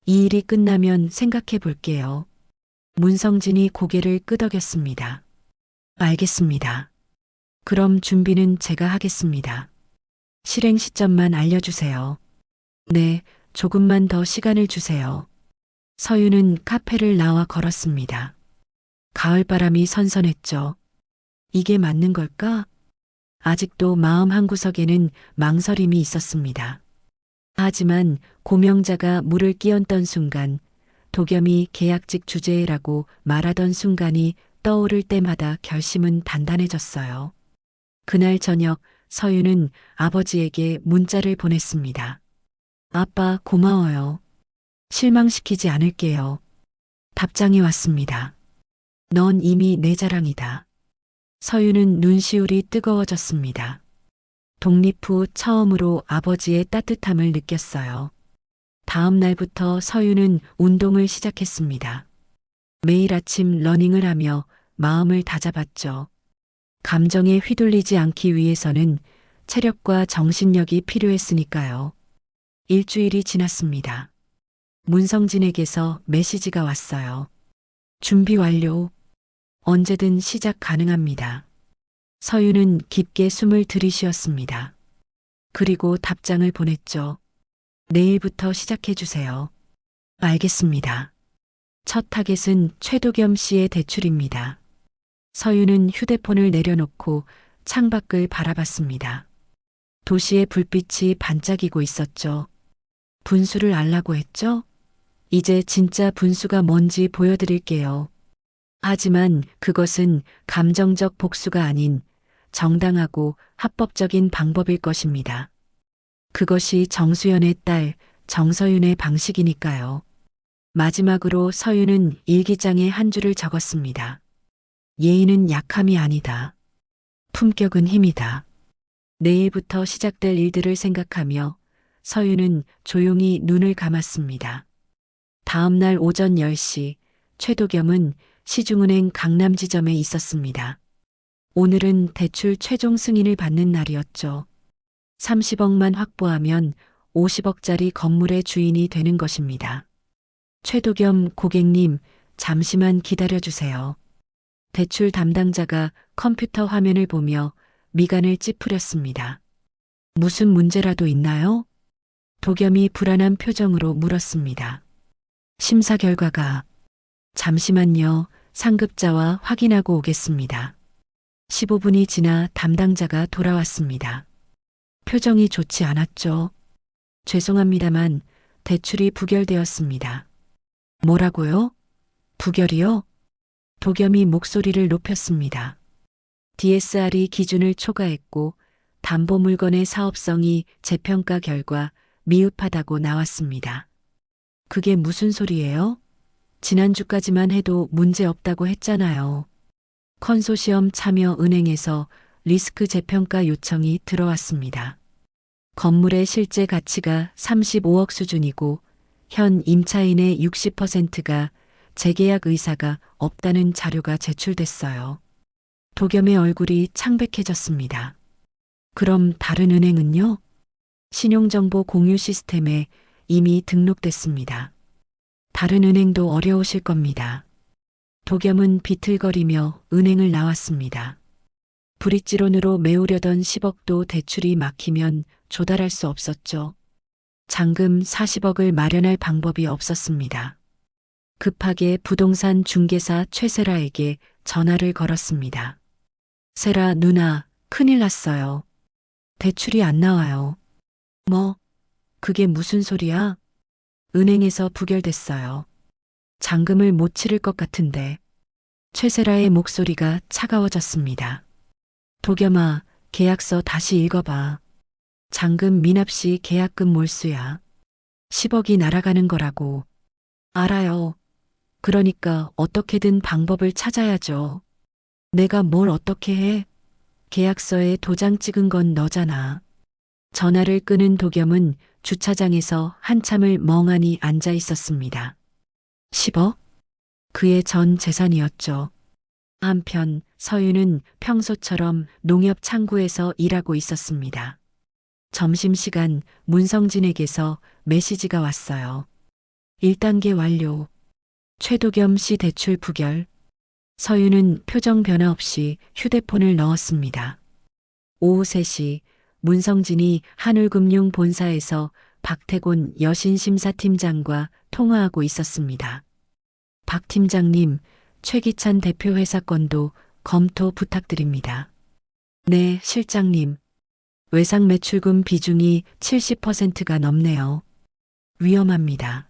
이 일이 끝나면 생각해 볼게요. 문성진이 고개를 끄덕였습니다. 알겠습니다. 그럼 준비는 제가 하겠습니다. 실행 시점만 알려주세요. 네, 조금만 더 시간을 주세요. 서윤은 카페를 나와 걸었습니다. 가을바람이 선선했죠. 이게 맞는 걸까? 아직도 마음 한구석에는 망설임이 있었습니다. 하지만 고명자가 물을 끼얹던 순간, 도겸이 계약직 주제라고 말하던 순간이 떠오를 때마다 결심은 단단해졌어요. 그날 저녁 서윤은 아버지에게 문자를 보냈습니다. 아빠 고마워요. 실망시키지 않을게요. 답장이 왔습니다. 넌 이미 내 자랑이다. 서윤은 눈시울이 뜨거워졌습니다. 독립 후 처음으로 아버지의 따뜻함을 느꼈어요. 다음 날부터 서윤은 운동을 시작했습니다. 매일 아침 러닝을 하며 마음을 다잡았죠. 감정에 휘둘리지 않기 위해서는 체력과 정신력이 필요했으니까요. 일주일이 지났습니다. 문성진에게서 메시지가 왔어요. 준비 완료. 언제든 시작 가능합니다. 서윤은 깊게 숨을 들이쉬었습니다. 그리고 답장을 보냈죠. 내일부터 시작해주세요. 알겠습니다. 첫 타겟은 최도겸 씨의 대출입니다. 서윤은 휴대폰을 내려놓고 창밖을 바라봤습니다. 도시의 불빛이 반짝이고 있었죠. 분수를 알라고 했죠? 이제 진짜 분수가 뭔지 보여드릴게요. 하지만 그것은 감정적 복수가 아닌 정당하고 합법적인 방법일 것입니다. 그것이 정수연의 딸 정서윤의 방식이니까요. 마지막으로 서윤은 일기장에 한 줄을 적었습니다. 예의는 약함이 아니다. 품격은 힘이다. 내일부터 시작될 일들을 생각하며 서윤은 조용히 눈을 감았습니다. 다음 날 오전 10시 최도겸은 시중은행 강남지점에 있었습니다. 오늘은 대출 최종 승인을 받는 날이었죠. 30억만 확보하면 50억짜리 건물의 주인이 되는 것입니다. 최도겸 고객님, 잠시만 기다려주세요. 대출 담당자가 컴퓨터 화면을 보며 미간을 찌푸렸습니다. 무슨 문제라도 있나요? 도겸이 불안한 표정으로 물었습니다. 심사 결과가 잠시만요. 상급자와 확인하고 오겠습니다. 15분이 지나 담당자가 돌아왔습니다. 표정이 좋지 않았죠. 죄송합니다만 대출이 부결되었습니다. 뭐라고요? 부결이요? 도겸이 목소리를 높였습니다. DSR이 기준을 초과했고 담보 물건의 사업성이 재평가 결과 미흡하다고 나왔습니다. 그게 무슨 소리예요? 지난주까지만 해도 문제 없다고 했잖아요. 컨소시엄 참여 은행에서 리스크 재평가 요청이 들어왔습니다. 건물의 실제 가치가 35억 수준이고 현 임차인의 60%가 재계약 의사가 없다는 자료가 제출됐어요. 도겸의 얼굴이 창백해졌습니다. 그럼 다른 은행은요? 신용정보 공유 시스템에 이미 등록됐습니다. 다른 은행도 어려우실 겁니다. 도겸은 비틀거리며 은행을 나왔습니다. 브릿지론으로 메우려던 10억도 대출이 막히면 조달할 수 없었죠. 잔금 40억을 마련할 방법이 없었습니다. 급하게 부동산 중개사 최세라에게 전화를 걸었습니다. 세라 누나, 큰일 났어요. 대출이 안 나와요. 뭐? 그게 무슨 소리야? 은행에서 부결됐어요. 잔금을 못 치를 것 같은데. 최세라의 목소리가 차가워졌습니다. 도겸아, 계약서 다시 읽어봐. 잔금 미납 시 계약금 몰수야. 10억이 날아가는 거라고. 알아요. 그러니까 어떻게든 방법을 찾아야죠. 내가 뭘 어떻게 해? 계약서에 도장 찍은 건 너잖아. 전화를 끊은 도겸은 주차장에서 한참을 멍하니 앉아 있었습니다. 10억? 그의 전 재산이었죠. 한편 서윤은 평소처럼 농협 창구에서 일하고 있었습니다. 점심시간 문성진에게서 메시지가 왔어요. 1단계 완료. 최도겸 씨 대출 부결. 서윤은 표정 변화 없이 휴대폰을 넣었습니다. 오후 3시 문성진이 한울금융 본사에서 박태곤 여신심사팀장과 통화하고 있었습니다. 박 팀장님, 최기찬 대표 회사 건도 검토 부탁드립니다. 네, 실장님. 외상 매출금 비중이 70%가 넘네요. 위험합니다.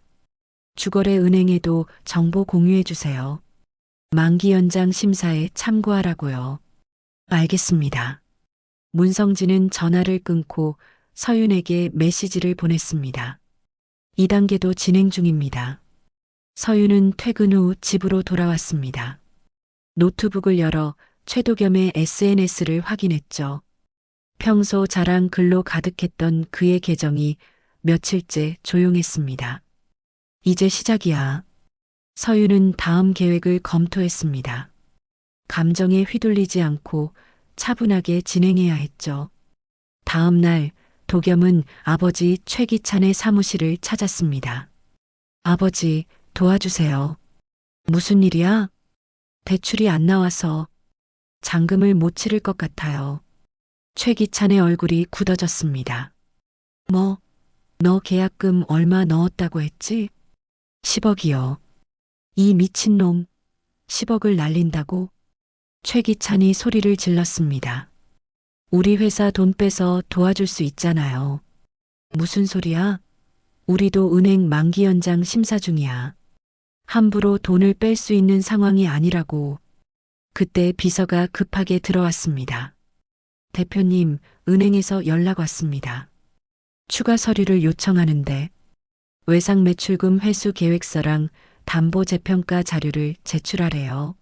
주거래 은행에도 정보 공유해 주세요. 만기 연장 심사에 참고하라고요. 알겠습니다. 문성진은 전화를 끊고 서윤에게 메시지를 보냈습니다. 2단계도 진행 중입니다. 서윤은 퇴근 후 집으로 돌아왔습니다. 노트북을 열어 최도겸의 SNS를 확인했죠. 평소 자랑 글로 가득했던 그의 계정이 며칠째 조용했습니다. 이제 시작이야. 서윤은 다음 계획을 검토했습니다. 감정에 휘둘리지 않고 차분하게 진행해야 했죠. 다음 날 도겸은 아버지 최기찬의 사무실을 찾았습니다. 아버지, 도와주세요. 무슨 일이야? 대출이 안 나와서 잔금을 못 치를 것 같아요. 최기찬의 얼굴이 굳어졌습니다. 뭐, 너 계약금 얼마 넣었다고 했지? 10억이요. 이 미친놈, 10억을 날린다고? 최기찬이 소리를 질렀습니다. 우리 회사 돈 빼서 도와줄 수 있잖아요. 무슨 소리야? 우리도 은행 만기 연장 심사 중이야. 함부로 돈을 뺄 수 있는 상황이 아니라고. 그때 비서가 급하게 들어왔습니다. 대표님, 은행에서 연락 왔습니다. 추가 서류를 요청하는데 외상 매출금 회수 계획서랑 담보 재평가 자료를 제출하래요.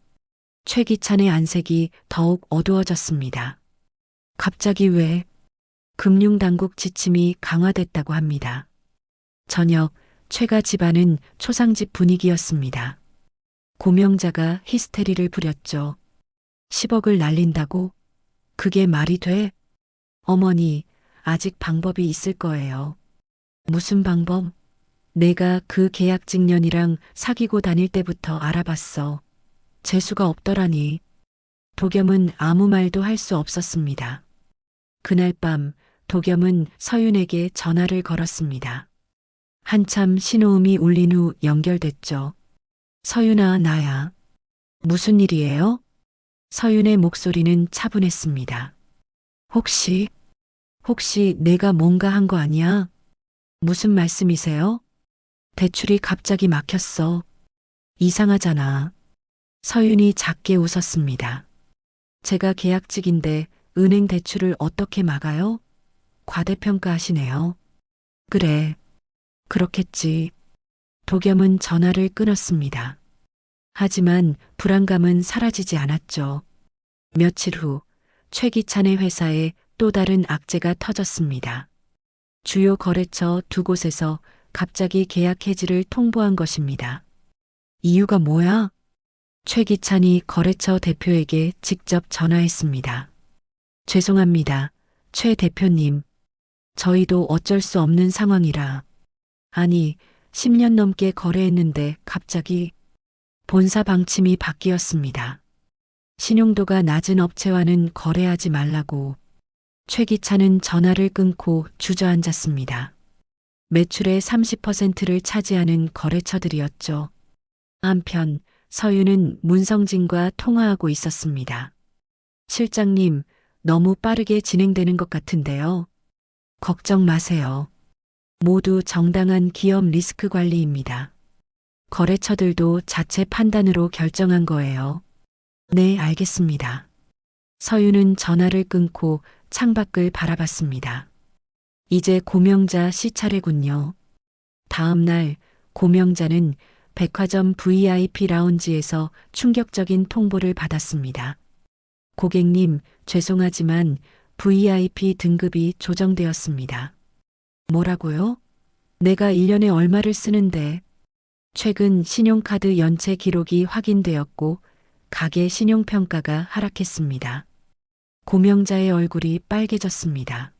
최기찬의 안색이 더욱 어두워졌습니다. 갑자기 왜? 금융당국 지침이 강화됐다고 합니다. 저녁 최가 집안은 초상집 분위기였습니다. 고명자가 히스테리를 부렸죠. 10억을 날린다고? 그게 말이 돼? 어머니, 아직 방법이 있을 거예요. 무슨 방법? 내가 그 계약직년이랑 사귀고 다닐 때부터 알아봤어. 재수가 없더라니. 도겸은 아무 말도 할 수 없었습니다. 그날 밤 도겸은 서윤에게 전화를 걸었습니다. 한참 신호음이 울린 후 연결됐죠. 서윤아, 나야. 무슨 일이에요? 서윤의 목소리는 차분했습니다. 혹시 내가 뭔가 한 거 아니야? 무슨 말씀이세요? 대출이 갑자기 막혔어. 이상하잖아. 서윤이 작게 웃었습니다. 제가 계약직인데 은행 대출을 어떻게 막아요? 과대평가하시네요. 그래. 그렇겠지. 도겸은 전화를 끊었습니다. 하지만 불안감은 사라지지 않았죠. 며칠 후 최기찬의 회사에 또 다른 악재가 터졌습니다. 주요 거래처 두 곳에서 갑자기 계약 해지를 통보한 것입니다. 이유가 뭐야? 최기찬이 거래처 대표에게 직접 전화했습니다. 죄송합니다. 최 대표님. 저희도 어쩔 수 없는 상황이라. 아니, 10년 넘게 거래했는데 갑자기 본사 방침이 바뀌었습니다. 신용도가 낮은 업체와는 거래하지 말라고. 최기찬은 전화를 끊고 주저앉았습니다. 매출의 30%를 차지하는 거래처들이었죠. 한편 서윤은 문성진과 통화하고 있었습니다. 실장님, 너무 빠르게 진행되는 것 같은데요. 걱정 마세요. 모두 정당한 기업 리스크 관리입니다. 거래처들도 자체 판단으로 결정한 거예요. 네, 알겠습니다. 서윤은 전화를 끊고 창밖을 바라봤습니다. 이제 고명자 씨 차례군요. 다음 날 고명자는 백화점 VIP 라운지에서 충격적인 통보를 받았습니다. 고객님, 죄송하지만 VIP 등급이 조정되었습니다. 뭐라고요? 내가 1년에 얼마를 쓰는데? 최근 신용카드 연체 기록이 확인되었고 가게 신용평가가 하락했습니다. 고명자의 얼굴이 빨개졌습니다.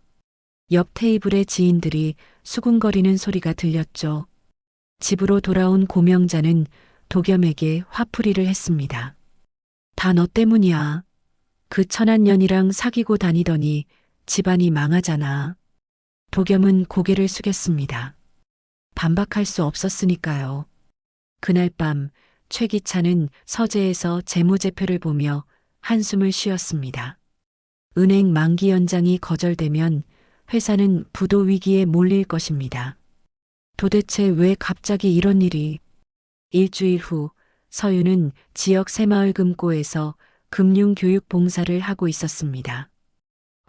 옆 테이블의 지인들이 수군거리는 소리가 들렸죠. 집으로 돌아온 고명자는 도겸에게 화풀이를 했습니다. 다 너 때문이야. 그 천한년이랑 사귀고 다니더니 집안이 망하잖아. 도겸은 고개를 숙였습니다. 반박할 수 없었으니까요. 그날 밤 최기찬은 서재에서 재무제표를 보며 한숨을 쉬었습니다. 은행 만기 연장이 거절되면 회사는 부도 위기에 몰릴 것입니다. 도대체 왜 갑자기 이런 일이? 일주일 후 서윤은 지역 새마을 금고에서 금융교육 봉사를 하고 있었습니다.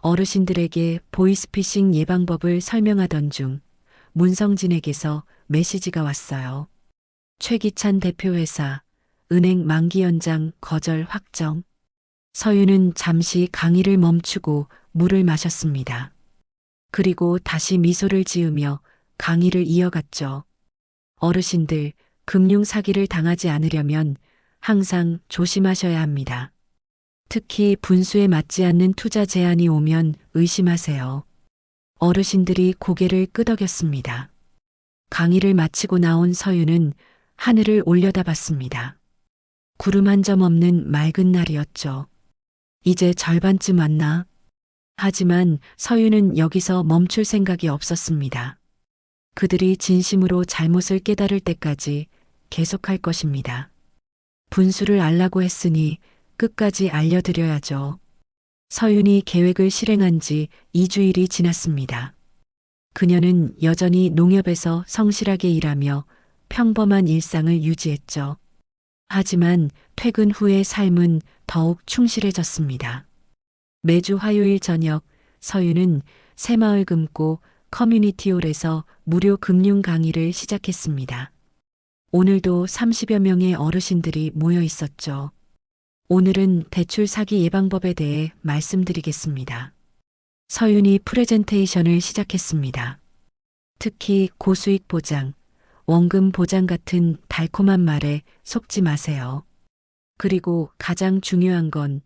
어르신들에게 보이스피싱 예방법을 설명하던 중 문성진에게서 메시지가 왔어요. 최기찬 대표회사 은행 만기 연장 거절 확정. 서윤은 잠시 강의를 멈추고 물을 마셨습니다. 그리고 다시 미소를 지으며 강의를 이어갔죠. 어르신들, 금융 사기를 당하지 않으려면 항상 조심하셔야 합니다. 특히 분수에 맞지 않는 투자 제안이 오면 의심하세요. 어르신들이 고개를 끄덕였습니다. 강의를 마치고 나온 서윤은 하늘을 올려다봤습니다. 구름 한 점 없는 맑은 날이었죠. 이제 절반쯤 왔나? 하지만 서윤은 여기서 멈출 생각이 없었습니다. 그들이 진심으로 잘못을 깨달을 때까지 계속할 것입니다. 분수를 알라고 했으니 끝까지 알려드려야죠. 서윤이 계획을 실행한 지 2주일이 지났습니다. 그녀는 여전히 농협에서 성실하게 일하며 평범한 일상을 유지했죠. 하지만 퇴근 후의 삶은 더욱 충실해졌습니다. 매주 화요일 저녁 서윤은 새마을금고 커뮤니티홀에서 무료 금융 강의를 시작했습니다. 오늘도 30여 명의 어르신들이 모여 있었죠. 오늘은 대출 사기 예방법에 대해 말씀드리겠습니다. 서윤이 프레젠테이션을 시작했습니다. 특히 고수익 보장, 원금 보장 같은 달콤한 말에 속지 마세요. 그리고 가장 중요한 건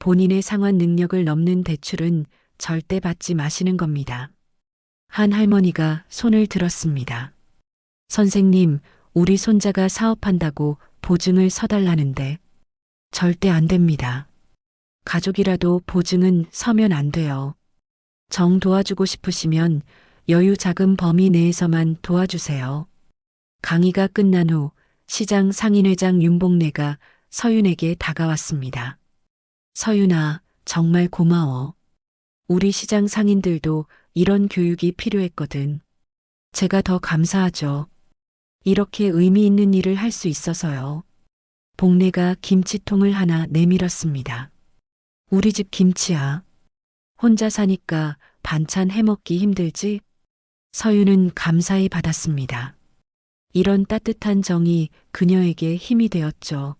본인의 상환 능력을 넘는 대출은 절대 받지 마시는 겁니다. 한 할머니가 손을 들었습니다. 선생님, 우리 손자가 사업한다고 보증을 서달라는데 절대 안 됩니다. 가족이라도 보증은 서면 안 돼요. 정 도와주고 싶으시면 여유 자금 범위 내에서만 도와주세요. 강의가 끝난 후 시장 상인회장 윤복래가 서윤에게 다가왔습니다. 서윤아, 정말 고마워. 우리 시장 상인들도 이런 교육이 필요했거든. 제가 더 감사하죠. 이렇게 의미 있는 일을 할 수 있어서요. 복래가 김치통을 하나 내밀었습니다. 우리 집 김치야. 혼자 사니까 반찬 해먹기 힘들지? 서윤은 감사히 받았습니다. 이런 따뜻한 정이 그녀에게 힘이 되었죠.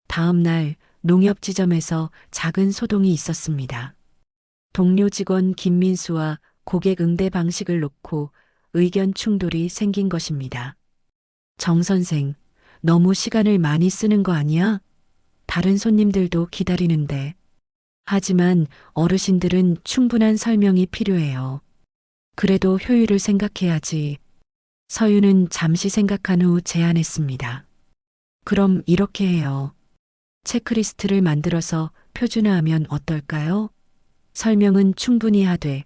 다음 날 농협 지점에서 작은 소동이 있었습니다. 동료 직원 김민수와 고객 응대 방식을 놓고 의견 충돌이 생긴 것입니다. 정 선생, 너무 시간을 많이 쓰는 거 아니야? 다른 손님들도 기다리는데. 하지만 어르신들은 충분한 설명이 필요해요. 그래도 효율을 생각해야지. 서윤은 잠시 생각한 후 제안했습니다. 그럼 이렇게 해요. 체크리스트를 만들어서 표준화하면 어떨까요? 설명은 충분히 하되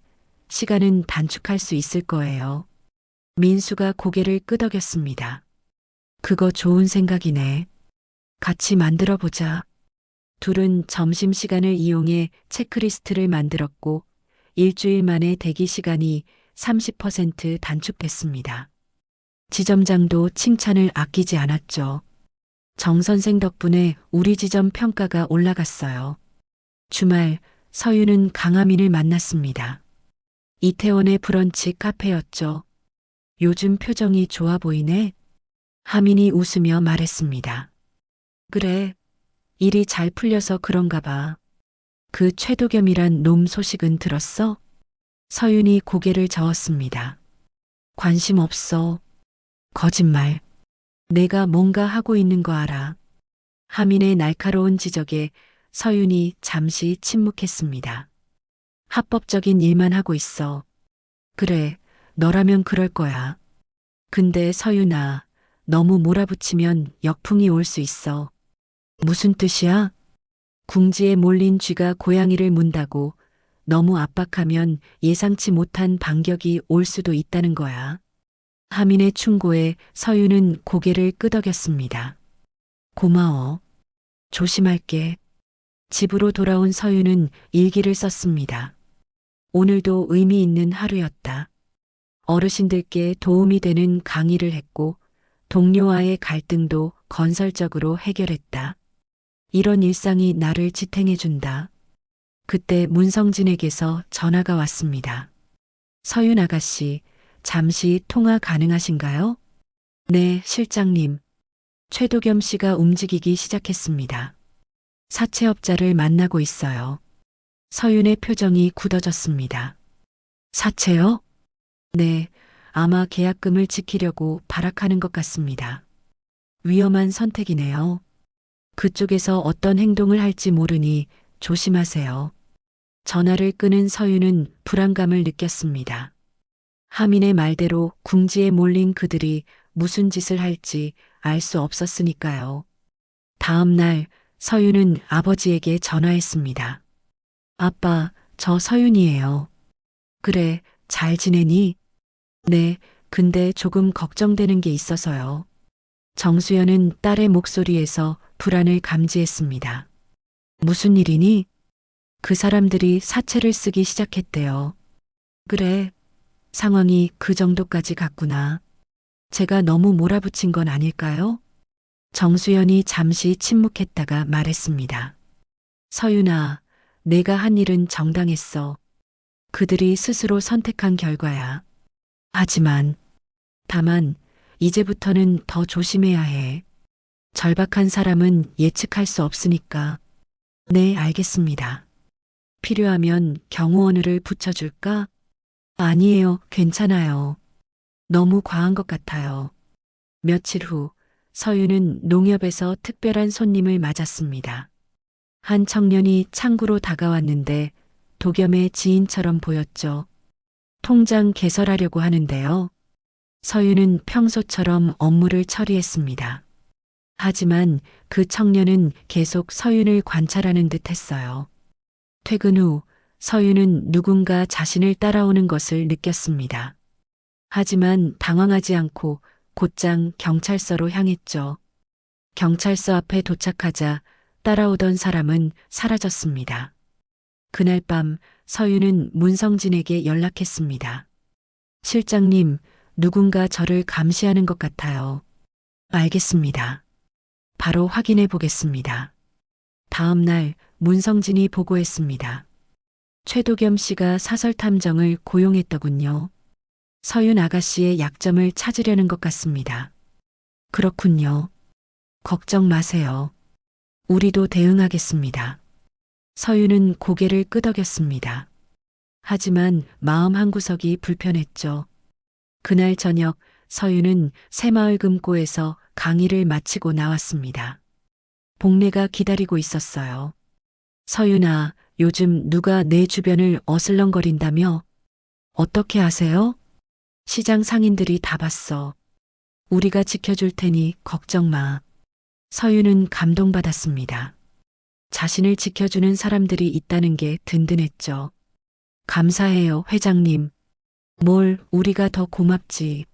시간은 단축할 수 있을 거예요. 민수가 고개를 끄덕였습니다. 그거 좋은 생각이네. 같이 만들어 보자. 둘은 점심시간을 이용해 체크리스트를 만들었고 일주일 만에 대기 시간이 30% 단축됐습니다. 지점장도 칭찬을 아끼지 않았죠. 정 선생 덕분에 우리 지점 평가가 올라갔어요. 주말 서윤은 강하민을 만났습니다. 이태원의 브런치 카페였죠. 요즘 표정이 좋아 보이네. 하민이 웃으며 말했습니다. 그래, 일이 잘 풀려서 그런가 봐. 그 최도겸이란 놈 소식은 들었어? 서윤이 고개를 저었습니다. 관심 없어. 거짓말. 내가 뭔가 하고 있는 거 알아. 하민의 날카로운 지적에 서윤이 잠시 침묵했습니다. 합법적인 일만 하고 있어. 그래, 너라면 그럴 거야. 근데 서윤아, 너무 몰아붙이면 역풍이 올 수 있어. 무슨 뜻이야? 궁지에 몰린 쥐가 고양이를 문다고 너무 압박하면 예상치 못한 반격이 올 수도 있다는 거야. 하민의 충고에 서윤은 고개를 끄덕였습니다. 고마워. 조심할게. 집으로 돌아온 서윤은 일기를 썼습니다. 오늘도 의미 있는 하루였다. 어르신들께 도움이 되는 강의를 했고 동료와의 갈등도 건설적으로 해결했다. 이런 일상이 나를 지탱해준다. 그때 문성진에게서 전화가 왔습니다. 서윤 아가씨, 잠시 통화 가능하신가요? 네, 실장님. 최도겸 씨가 움직이기 시작했습니다. 사채업자를 만나고 있어요. 서윤의 표정이 굳어졌습니다. 사채요? 네, 아마 계약금을 지키려고 발악하는 것 같습니다. 위험한 선택이네요. 그쪽에서 어떤 행동을 할지 모르니 조심하세요. 전화를 끊은 서윤은 불안감을 느꼈습니다. 하민의 말대로 궁지에 몰린 그들이 무슨 짓을 할지 알 수 없었으니까요. 다음 날 서윤은 아버지에게 전화했습니다. 아빠, 저 서윤이에요. 그래, 잘 지내니? 네, 근데 조금 걱정되는 게 있어서요. 정수연은 딸의 목소리에서 불안을 감지했습니다. 무슨 일이니? 그 사람들이 사채를 쓰기 시작했대요. 그래, 상황이 그 정도까지 갔구나. 제가 너무 몰아붙인 건 아닐까요? 정수연이 잠시 침묵했다가 말했습니다. 서윤아, 내가 한 일은 정당했어. 그들이 스스로 선택한 결과야. 하지만, 다만, 이제부터는 더 조심해야 해. 절박한 사람은 예측할 수 없으니까. 네, 알겠습니다. 필요하면 경호원을 붙여줄까? 아니에요, 괜찮아요. 너무 과한 것 같아요. 며칠 후, 서윤은 농협에서 특별한 손님을 맞았습니다. 한 청년이 창구로 다가왔는데 도겸의 지인처럼 보였죠. 통장 개설하려고 하는데요. 서윤은 평소처럼 업무를 처리했습니다. 하지만 그 청년은 계속 서윤을 관찰하는 듯 했어요. 퇴근 후 서윤은 누군가 자신을 따라오는 것을 느꼈습니다. 하지만 당황하지 않고 곧장 경찰서로 향했죠. 경찰서 앞에 도착하자 따라오던 사람은 사라졌습니다. 그날 밤 서윤은 문성진에게 연락했습니다. 실장님, 누군가 저를 감시하는 것 같아요. 알겠습니다. 바로 확인해 보겠습니다. 다음 날 문성진이 보고했습니다. 최도겸 씨가 사설 탐정을 고용했더군요. 서윤 아가씨의 약점을 찾으려는 것 같습니다. 그렇군요. 걱정 마세요. 우리도 대응하겠습니다. 서윤은 고개를 끄덕였습니다. 하지만 마음 한구석이 불편했죠. 그날 저녁 서윤은 새마을 금고에서 강의를 마치고 나왔습니다. 복례가 기다리고 있었어요. 서윤아, 요즘 누가 내 주변을 어슬렁거린다며? 어떻게 아세요? 시장 상인들이 다 봤어. 우리가 지켜줄 테니 걱정 마. 서윤은 감동받았습니다. 자신을 지켜주는 사람들이 있다는 게 든든했죠. 감사해요, 회장님. 뭘, 우리가 더 고맙지.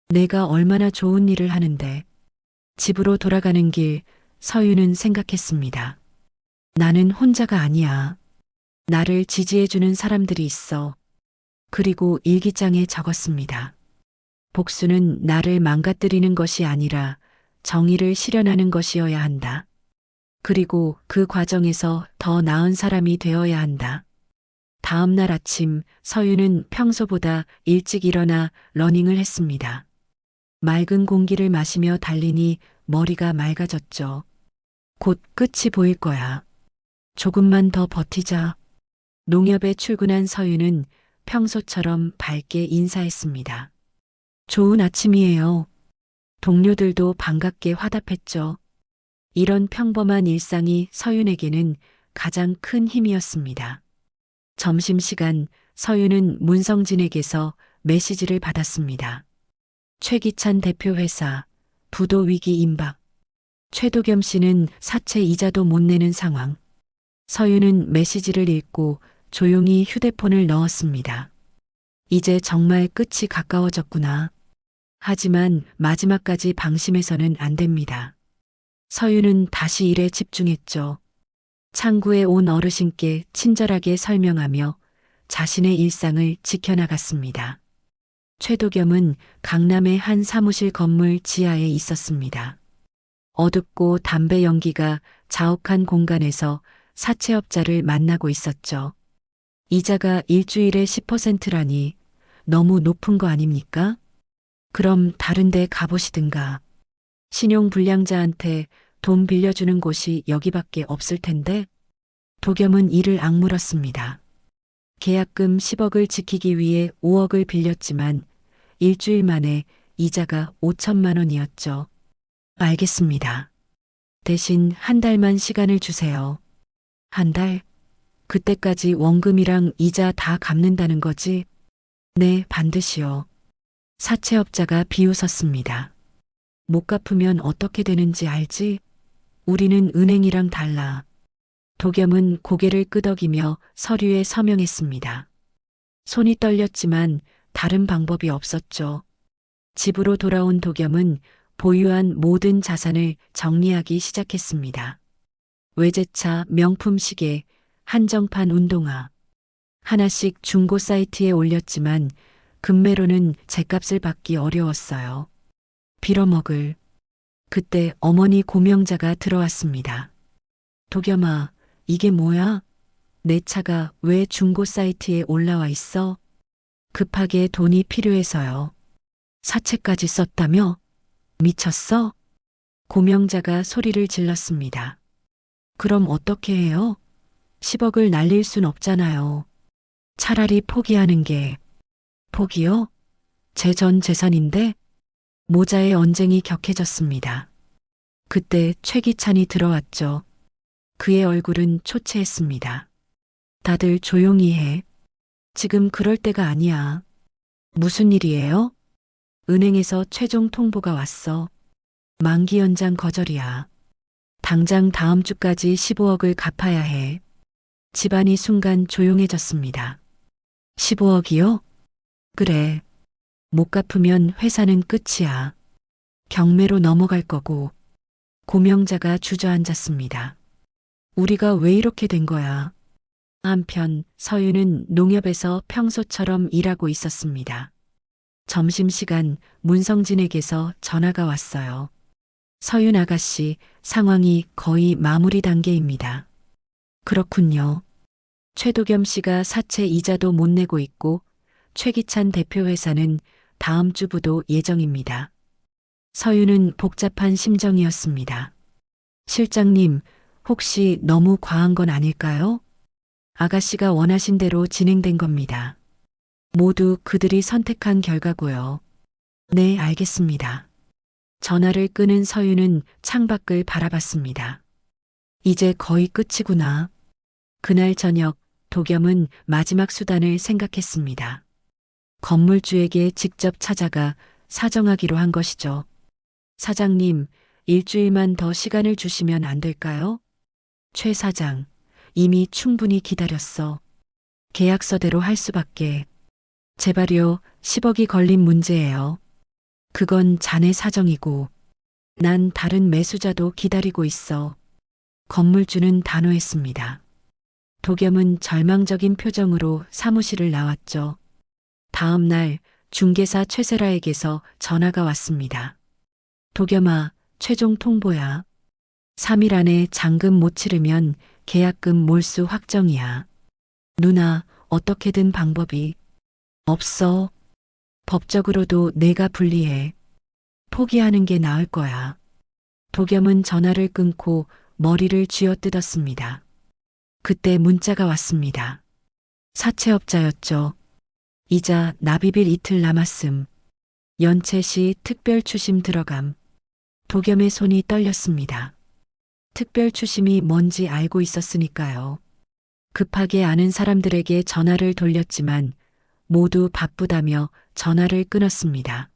내가 얼마나 좋은 일을 하는데. 집으로 돌아가는 길, 서윤은 생각했습니다. 나는 혼자가 아니야. 나를 지지해주는 사람들이 있어. 그리고 일기장에 적었습니다. 복수는 나를 망가뜨리는 것이 아니라 정의를 실현하는 것이어야 한다. 그리고 그 과정에서 더 나은 사람이 되어야 한다. 다음 날 아침 서윤은 평소보다 일찍 일어나 러닝을 했습니다. 맑은 공기를 마시며 달리니 머리가 맑아졌죠. 곧 끝이 보일 거야. 조금만 더 버티자. 농협에 출근한 서윤은 평소처럼 밝게 인사했습니다. 좋은 아침이에요. 동료들도 반갑게 화답했죠. 이런 평범한 일상이 서윤에게는 가장 큰 힘이었습니다. 점심시간 서윤은 문성진에게서 메시지를 받았습니다. 최기찬 대표 회사, 부도 위기 임박. 최도겸 씨는 사채 이자도 못 내는 상황. 서윤은 메시지를 읽고 조용히 휴대폰을 넣었습니다. 이제 정말 끝이 가까워졌구나. 하지만 마지막까지 방심해서는 안 됩니다. 서윤은 다시 일에 집중했죠. 창구에 온 어르신께 친절하게 설명하며 자신의 일상을 지켜나갔습니다. 최도겸은 강남의 한 사무실 건물 지하에 있었습니다. 어둡고 담배 연기가 자욱한 공간에서 사채업자를 만나고 있었죠. 이자가 일주일에 10%라니 너무 높은 거 아닙니까? 그럼 다른 데 가보시든가. 신용불량자한테 돈 빌려주는 곳이 여기밖에 없을 텐데. 도겸은 이를 악물었습니다. 계약금 10억을 지키기 위해 5억을 빌렸지만 일주일 만에 이자가 5천만 원이었죠. 알겠습니다. 대신 한 달만 시간을 주세요. 한 달? 그때까지 원금이랑 이자 다 갚는다는 거지? 네, 반드시요. 사채업자가 비웃었습니다. 못 갚으면 어떻게 되는지 알지? 우리는 은행이랑 달라. 도겸은 고개를 끄덕이며 서류에 서명했습니다. 손이 떨렸지만 다른 방법이 없었죠. 집으로 돌아온 도겸은 보유한 모든 자산을 정리하기 시작했습니다. 외제차, 명품 시계, 한정판 운동화. 하나씩 중고 사이트에 올렸지만 금매로는 제값을 받기 어려웠어요. 빌어먹을. 그때 어머니 고명자가 들어왔습니다. 도겸아, 이게 뭐야? 내 차가 왜 중고 사이트에 올라와 있어? 급하게 돈이 필요해서요. 사채까지 썼다며? 미쳤어? 고명자가 소리를 질렀습니다. 그럼 어떻게 해요? 10억을 날릴 순 없잖아요. 차라리 포기하는 게. 포기요? 제 전 재산인데? 모자의 언쟁이 격해졌습니다. 그때 최기찬이 들어왔죠. 그의 얼굴은 초췌했습니다. 다들 조용히 해. 지금 그럴 때가 아니야. 무슨 일이에요? 은행에서 최종 통보가 왔어. 만기 연장 거절이야. 당장 다음 주까지 15억을 갚아야 해. 집안이 순간 조용해졌습니다. 15억이요? 그래. 못 갚으면 회사는 끝이야. 경매로 넘어갈 거고. 고명자가 주저앉았습니다. 우리가 왜 이렇게 된 거야? 한편 서윤은 농협에서 평소처럼 일하고 있었습니다. 점심시간 문성진에게서 전화가 왔어요. 서윤 아가씨, 상황이 거의 마무리 단계입니다. 그렇군요. 최도겸 씨가 사채 이자도 못 내고 있고 최기찬 대표 회사는 다음 주 부도 예정입니다. 서윤은 복잡한 심정이었습니다. 실장님, 혹시 너무 과한 건 아닐까요? 아가씨가 원하신 대로 진행된 겁니다. 모두 그들이 선택한 결과고요. 네, 알겠습니다. 전화를 끊은 서윤은 창밖을 바라봤습니다. 이제 거의 끝이구나. 그날 저녁 도겸은 마지막 수단을 생각했습니다. 건물주에게 직접 찾아가 사정하기로 한 것이죠. 사장님, 일주일만 더 시간을 주시면 안 될까요? 최 사장, 이미 충분히 기다렸어. 계약서대로 할 수밖에. 제발요, 10억이 걸린 문제예요. 그건 자네 사정이고, 난 다른 매수자도 기다리고 있어. 건물주는 단호했습니다. 도겸은 절망적인 표정으로 사무실을 나왔죠. 다음 날 중개사 최세라에게서 전화가 왔습니다. 도겸아, 최종 통보야. 3일 안에 잔금 못 치르면 계약금 몰수 확정이야. 누나, 어떻게든 방법이 없어. 법적으로도 내가 불리해. 포기하는 게 나을 거야. 도겸은 전화를 끊고 머리를 쥐어뜯었습니다. 그때 문자가 왔습니다. 사채업자였죠. 이자 납입일 이틀 남았음. 연체 시 특별 추심 들어감. 도겸의 손이 떨렸습니다. 특별 추심이 뭔지 알고 있었으니까요. 급하게 아는 사람들에게 전화를 돌렸지만 모두 바쁘다며 전화를 끊었습니다.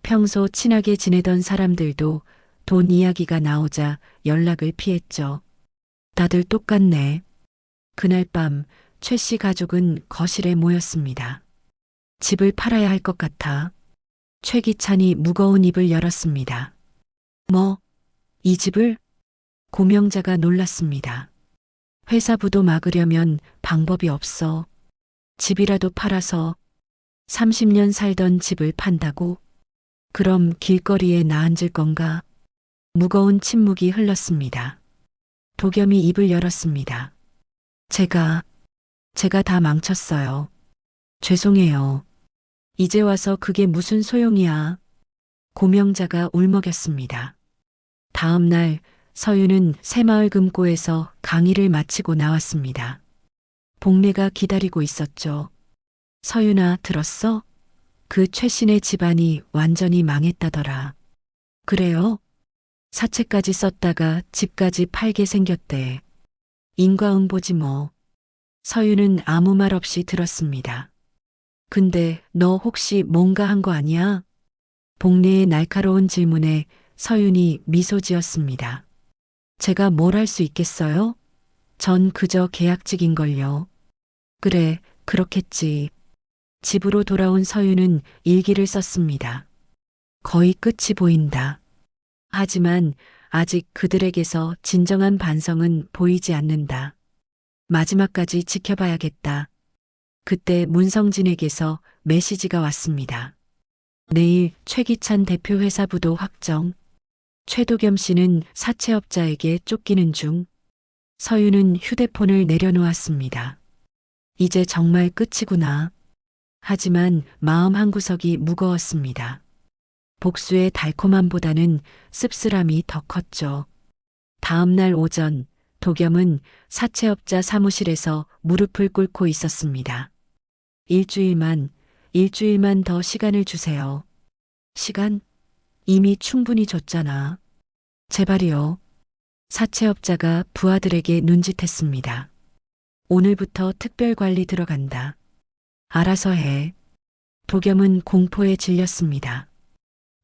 평소 친하게 지내던 사람들도 돈 이야기가 나오자 연락을 피했죠. 다들 똑같네. 그날 밤 최 씨 가족은 거실에 모였습니다. 집을 팔아야 할 것 같아. 최기찬이 무거운 입을 열었습니다. 뭐? 이 집을? 고명자가 놀랐습니다. 회사 부도 막으려면 방법이 없어. 집이라도 팔아서 30년 살던 집을 판다고? 그럼 길거리에 나앉을 건가? 무거운 침묵이 흘렀습니다. 도겸이 입을 열었습니다. 제가 다 망쳤어요. 죄송해요. 이제 와서 그게 무슨 소용이야. 고명자가 울먹였습니다. 다음 날 서윤은 새마을 금고에서 강의를 마치고 나왔습니다. 복례가 기다리고 있었죠. 서윤아, 들었어? 그 최신의 집안이 완전히 망했다더라. 그래요? 사채까지 썼다가 집까지 팔게 생겼대. 인과응보지 뭐. 서윤은 아무 말 없이 들었습니다. 근데 너 혹시 뭔가 한 거 아니야? 복례의 날카로운 질문에 서윤이 미소 지었습니다. 제가 뭘 할 수 있겠어요? 전 그저 계약직인걸요. 그래, 그렇겠지. 집으로 돌아온 서윤은 일기를 썼습니다. 거의 끝이 보인다. 하지만 아직 그들에게서 진정한 반성은 보이지 않는다. 마지막까지 지켜봐야겠다. 그때 문성진에게서 메시지가 왔습니다. 내일 최기찬 대표 회사 부도 확정. 최도겸 씨는 사채업자에게 쫓기는 중. 서윤은 휴대폰을 내려놓았습니다. 이제 정말 끝이구나. 하지만 마음 한구석이 무거웠습니다. 복수의 달콤함보다는 씁쓸함이 더 컸죠. 다음 날 오전, 도겸은 사채업자 사무실에서 무릎을 꿇고 있었습니다. 일주일만 더 시간을 주세요. 시간? 이미 충분히 줬잖아. 제발이요. 사채업자가 부하들에게 눈짓했습니다. 오늘부터 특별관리 들어간다. 알아서 해. 도겸은 공포에 질렸습니다.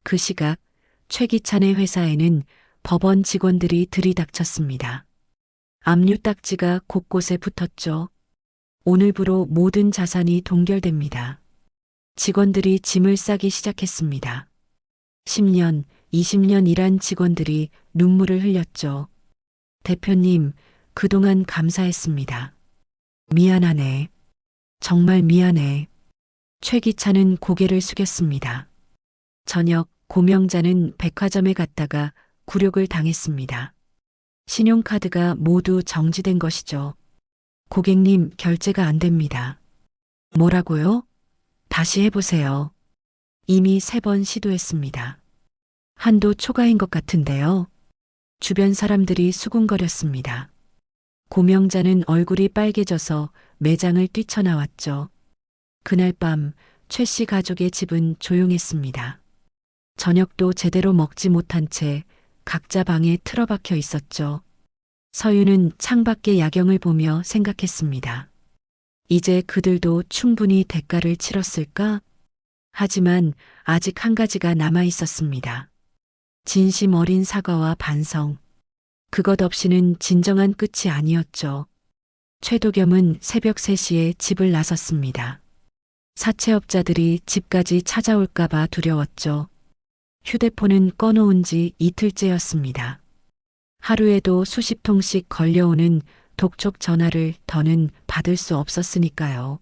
그 시각 최기찬의 회사에는 법원 직원들이 들이닥쳤습니다. 압류 딱지가 곳곳에 붙었죠. 오늘부로 모든 자산이 동결됩니다. 직원들이 짐을 싸기 시작했습니다. 10년, 20년 일한 직원들이 눈물을 흘렸죠. 대표님, 그동안 감사했습니다. 미안하네. 정말 미안해. 최기찬은 고개를 숙였습니다. 저녁 고명자는 백화점에 갔다가 굴욕을 당했습니다. 신용카드가 모두 정지된 것이죠. 고객님, 결제가 안 됩니다. 뭐라고요? 다시 해보세요. 이미 3번 시도했습니다. 한도 초과인 것 같은데요. 주변 사람들이 수군거렸습니다. 고명자는 얼굴이 빨개져서 매장을 뛰쳐나왔죠. 그날 밤 최 씨 가족의 집은 조용했습니다. 저녁도 제대로 먹지 못한 채 각자 방에 틀어박혀 있었죠. 서윤은 창밖의 야경을 보며 생각했습니다. 이제 그들도 충분히 대가를 치렀을까? 하지만 아직 한 가지가 남아 있었습니다. 진심 어린 사과와 반성. 그것 없이는 진정한 끝이 아니었죠. 최도겸은 새벽 3시에 집을 나섰습니다. 사채업자들이 집까지 찾아올까봐 두려웠죠. 휴대폰은 꺼놓은 지 이틀째였습니다. 하루에도 수십 통씩 걸려오는 독촉 전화를 더는 받을 수 없었으니까요.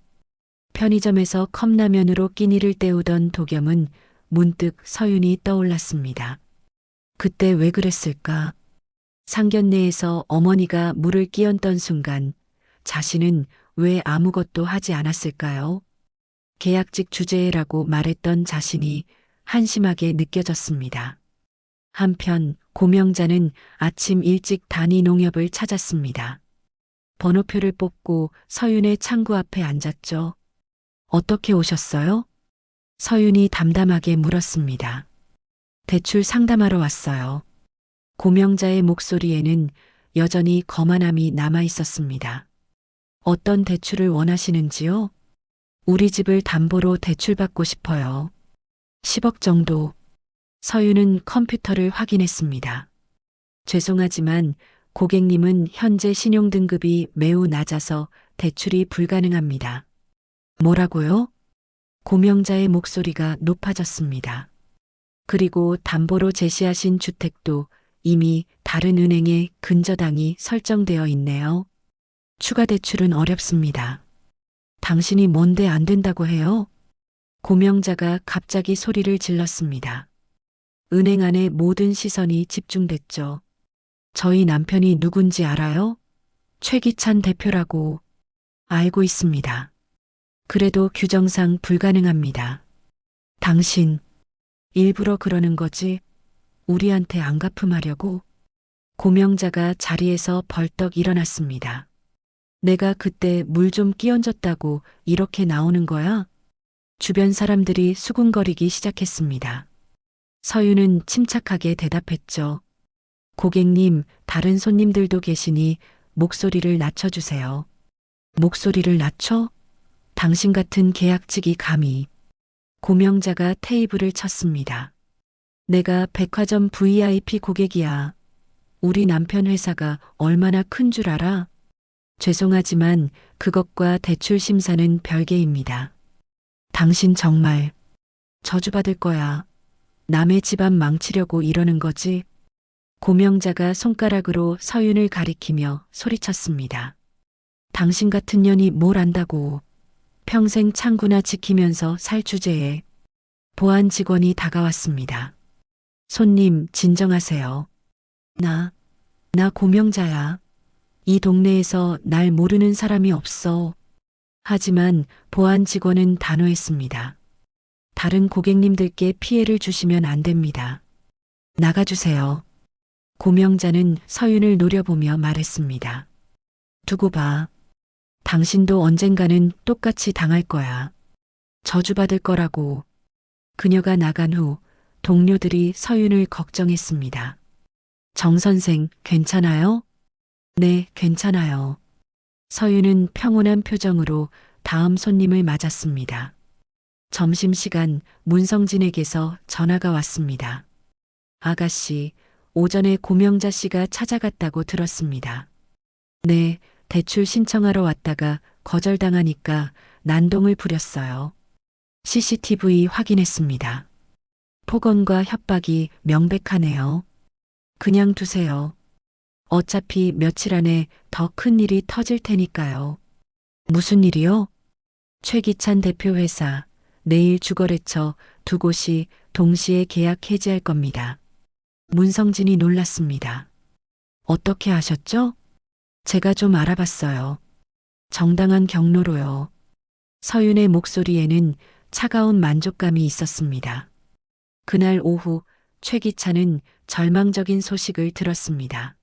편의점에서 컵라면으로 끼니를 때우던 도겸은 문득 서윤이 떠올랐습니다. 그때 왜 그랬을까? 상견례에서 어머니가 물을 끼얹던 순간 자신은 왜 아무것도 하지 않았을까요? 계약직 주제라고 말했던 자신이 한심하게 느껴졌습니다. 한편 고명자는 아침 일찍 단위 농협을 찾았습니다. 번호표를 뽑고 서윤의 창구 앞에 앉았죠. 어떻게 오셨어요? 서윤이 담담하게 물었습니다. 대출 상담하러 왔어요. 고명자의 목소리에는 여전히 거만함이 남아 있었습니다. 어떤 대출을 원하시는지요? 우리 집을 담보로 대출받고 싶어요. 10억 정도. 서윤은 컴퓨터를 확인했습니다. 죄송하지만 고객님은 현재 신용등급이 매우 낮아서 대출이 불가능합니다. 뭐라고요? 고명자의 목소리가 높아졌습니다. 그리고 담보로 제시하신 주택도 이미 다른 은행에 근저당이 설정되어 있네요. 추가 대출은 어렵습니다. 당신이 뭔데 안 된다고 해요? 고명자가 갑자기 소리를 질렀습니다. 은행 안에 모든 시선이 집중됐죠. 저희 남편이 누군지 알아요? 최기찬 대표라고. 알고 있습니다. 그래도 규정상 불가능합니다. 당신, 일부러 그러는 거지? 우리한테 안 갚음하려고? 고명자가 자리에서 벌떡 일어났습니다. 내가 그때 물 좀 끼얹었다고 이렇게 나오는 거야? 주변 사람들이 수군거리기 시작했습니다. 서윤은 침착하게 대답했죠. 고객님, 다른 손님들도 계시니 목소리를 낮춰주세요. 목소리를 낮춰? 당신 같은 계약직이 감히. 고명자가 테이블을 쳤습니다. 내가 백화점 VIP 고객이야. 우리 남편 회사가 얼마나 큰 줄 알아? 죄송하지만 그것과 대출 심사는 별개입니다. 당신 정말 저주받을 거야. 남의 집안 망치려고 이러는 거지? 고명자가 손가락으로 서윤을 가리키며 소리쳤습니다. 당신 같은 년이 뭘 안다고. 평생 창구나 지키면서 살 주제에 보안 직원이 다가왔습니다. 손님, 진정하세요. 나 고명자야. 이 동네에서 날 모르는 사람이 없어. 하지만 보안 직원은 단호했습니다. 다른 고객님들께 피해를 주시면 안 됩니다. 나가주세요. 고명자는 서윤을 노려보며 말했습니다. 두고 봐. 당신도 언젠가는 똑같이 당할 거야. 저주받을 거라고. 그녀가 나간 후 동료들이 서윤을 걱정했습니다. 정 선생, 괜찮아요? 네, 괜찮아요. 서윤은 평온한 표정으로 다음 손님을 맞았습니다. 점심시간 문성진에게서 전화가 왔습니다. 아가씨, 오전에 고명자 씨가 찾아갔다고 들었습니다. 네, 대출 신청하러 왔다가 거절당하니까 난동을 부렸어요. CCTV 확인했습니다. 폭언과 협박이 명백하네요. 그냥 두세요. 어차피 며칠 안에 더 큰 일이 터질 테니까요. 무슨 일이요? 최기찬 대표 회사, 내일 주거래처 두 곳이 동시에 계약 해지할 겁니다. 문성진이 놀랐습니다. 어떻게 아셨죠? 제가 좀 알아봤어요. 정당한 경로로요. 서윤의 목소리에는 차가운 만족감이 있었습니다. 그날 오후 최기찬은 절망적인 소식을 들었습니다.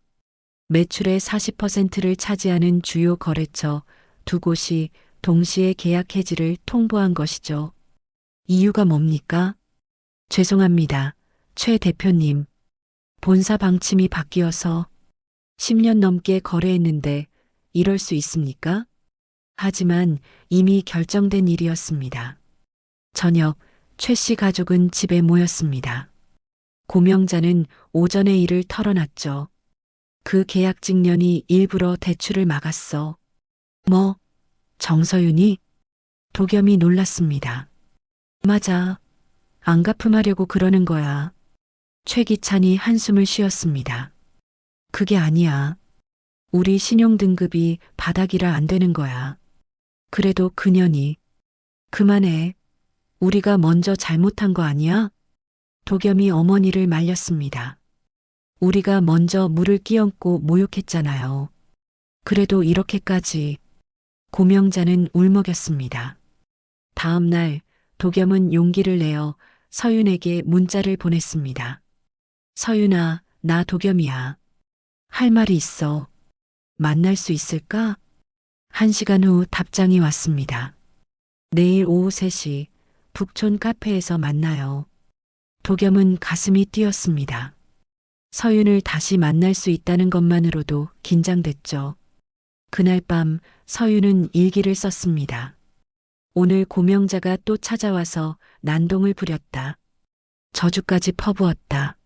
매출의 40%를 차지하는 주요 거래처 두 곳이 동시에 계약 해지를 통보한 것이죠. 이유가 뭡니까? 죄송합니다. 최 대표님. 본사 방침이 바뀌어서 10년 넘게 거래했는데 이럴 수 있습니까? 하지만 이미 결정된 일이었습니다. 저녁 최 씨 가족은 집에 모였습니다. 고명자는 오전에 일을 털어놨죠. 그 계약 직년이 일부러 대출을 막았어. 뭐? 정서윤이? 도겸이 놀랐습니다. 맞아. 안 갚음하려고 그러는 거야. 최기찬이 한숨을 쉬었습니다. 그게 아니야. 우리 신용등급이 바닥이라 안 되는 거야. 그래도 그년이. 그만해. 우리가 먼저 잘못한 거 아니야? 도겸이 어머니를 말렸습니다. 우리가 먼저 물을 끼얹고 모욕했잖아요. 그래도 이렇게까지. 고명자는 울먹였습니다. 다음 날 도겸은 용기를 내어 서윤에게 문자를 보냈습니다. 서윤아, 나 도겸이야. 할 말이 있어. 만날 수 있을까? 1시간 후 답장이 왔습니다. 내일 오후 3시 북촌 카페에서 만나요. 도겸은 가슴이 뛰었습니다. 서윤을 다시 만날 수 있다는 것만으로도 긴장됐죠. 그날 밤 서윤은 일기를 썼습니다. 오늘 고명자가 또 찾아와서 난동을 부렸다. 저주까지 퍼부었다.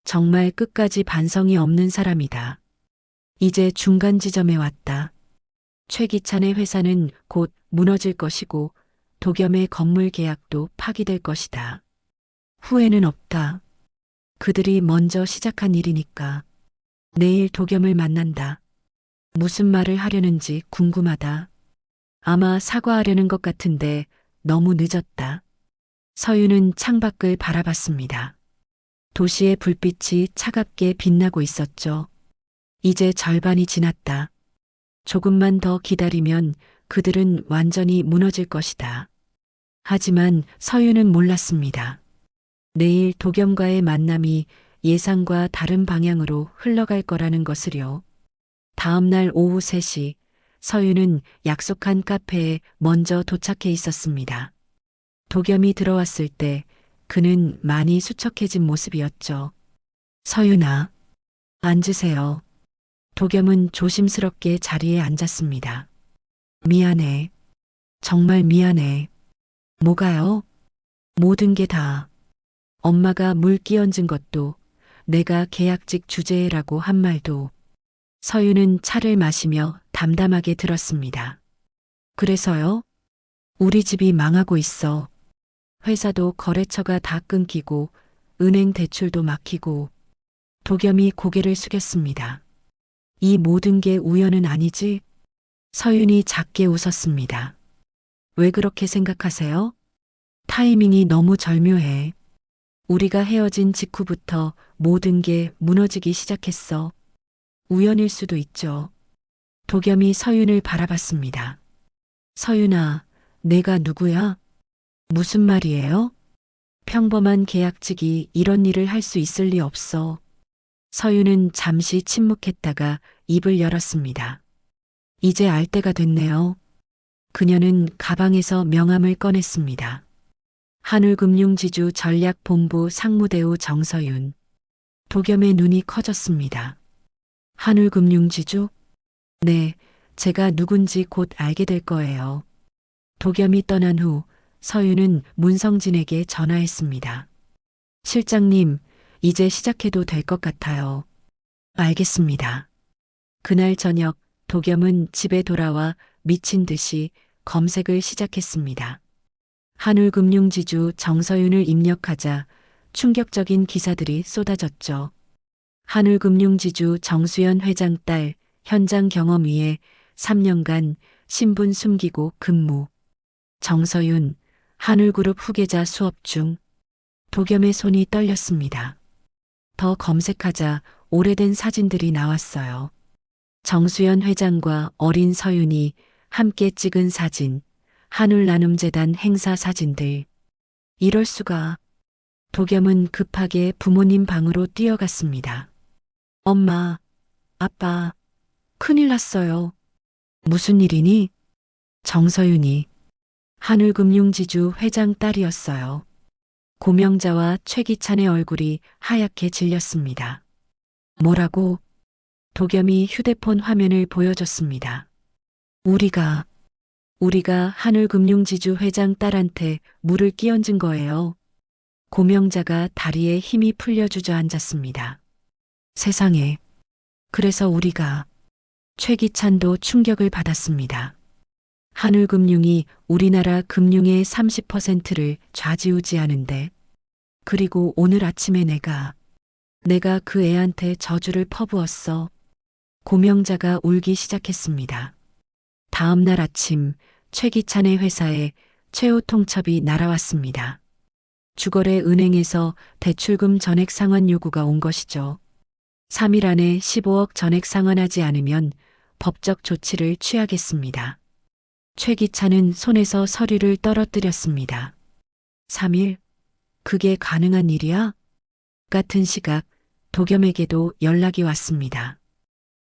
정말 끝까지 반성이 없는 사람이다. 이제 중간 지점에 왔다. 최기찬의 회사는 곧 무너질 것이고 도겸의 건물 계약도 파기될 것이다. 후회는 없다. 그들이 먼저 시작한 일이니까. 내일 도겸을 만난다. 무슨 말을 하려는지 궁금하다. 아마 사과하려는 것 같은데 너무 늦었다. 서윤은 창밖을 바라봤습니다. 도시의 불빛이 차갑게 빛나고 있었죠. 이제 절반이 지났다. 조금만 더 기다리면 그들은 완전히 무너질 것이다. 하지만 서윤은 몰랐습니다. 내일 도겸과의 만남이 예상과 다른 방향으로 흘러갈 거라는 것을요. 다음 날 오후 3시 서윤은 약속한 카페에 먼저 도착해 있었습니다. 도겸이 들어왔을 때 그는 많이 수척해진 모습이었죠. 서윤아, 앉으세요. 도겸은 조심스럽게 자리에 앉았습니다. 미안해. 정말 미안해. 뭐가요? 모든 게 다. 엄마가 물 끼얹은 것도, 내가 계약직 주제라고 한 말도. 서윤은 차를 마시며 담담하게 들었습니다. 그래서요? 우리 집이 망하고 있어. 회사도 거래처가 다 끊기고 은행 대출도 막히고. 도겸이 고개를 숙였습니다. 이 모든 게 우연은 아니지? 서윤이 작게 웃었습니다. 왜 그렇게 생각하세요? 타이밍이 너무 절묘해. 우리가 헤어진 직후부터 모든 게 무너지기 시작했어. 우연일 수도 있죠. 도겸이 서윤을 바라봤습니다. 서윤아, 내가 누구야? 무슨 말이에요? 평범한 계약직이 이런 일을 할 수 있을 리 없어. 서윤은 잠시 침묵했다가 입을 열었습니다. 이제 알 때가 됐네요. 그녀는 가방에서 명함을 꺼냈습니다. 한울금융지주 전략본부 상무대우 정서윤. 도겸의 눈이 커졌습니다. 한울금융지주? 네, 제가 누군지 곧 알게 될 거예요. 도겸이 떠난 후 서윤은 문성진에게 전화했습니다. 실장님, 이제 시작해도 될 것 같아요. 알겠습니다. 그날 저녁 도겸은 집에 돌아와 미친 듯이 검색을 시작했습니다. 한울금융지주 정서윤을 입력하자 충격적인 기사들이 쏟아졌죠. 한울금융지주 정수연 회장 딸 현장 경험 위에 3년간 신분 숨기고 근무. 정서윤, 한울그룹 후계자 수업 중. 도겸의 손이 떨렸습니다. 더 검색하자 오래된 사진들이 나왔어요. 정수연 회장과 어린 서윤이 함께 찍은 사진, 한울나눔재단 행사 사진들. 이럴 수가. 도겸은 급하게 부모님 방으로 뛰어갔습니다. 엄마, 아빠, 큰일 났어요. 무슨 일이니? 정서윤이 한울금융지주 회장 딸이었어요. 고명자와 최기찬의 얼굴이 하얗게 질렸습니다. 뭐라고? 도겸이 휴대폰 화면을 보여줬습니다. 우리가 한울금융지주 회장 딸한테 물을 끼얹은 거예요. 고명자가 다리에 힘이 풀려 주저앉았습니다. 세상에. 그래서 우리가. 최기찬도 충격을 받았습니다. 한울금융이 우리나라 금융의 30%를 좌지우지하는데, 그리고 오늘 아침에 내가 그 애한테 저주를 퍼부었어. 고명자가 울기 시작했습니다. 다음 날 아침 최기찬의 회사에 최후 통첩이 날아왔습니다. 주거래 은행에서 대출금 전액 상환 요구가 온 것이죠. 3일 안에 15억 전액 상환하지 않으면 법적 조치를 취하겠습니다. 최기찬은 손에서 서류를 떨어뜨렸습니다. 3일? 그게 가능한 일이야? 같은 시각 도겸에게도 연락이 왔습니다.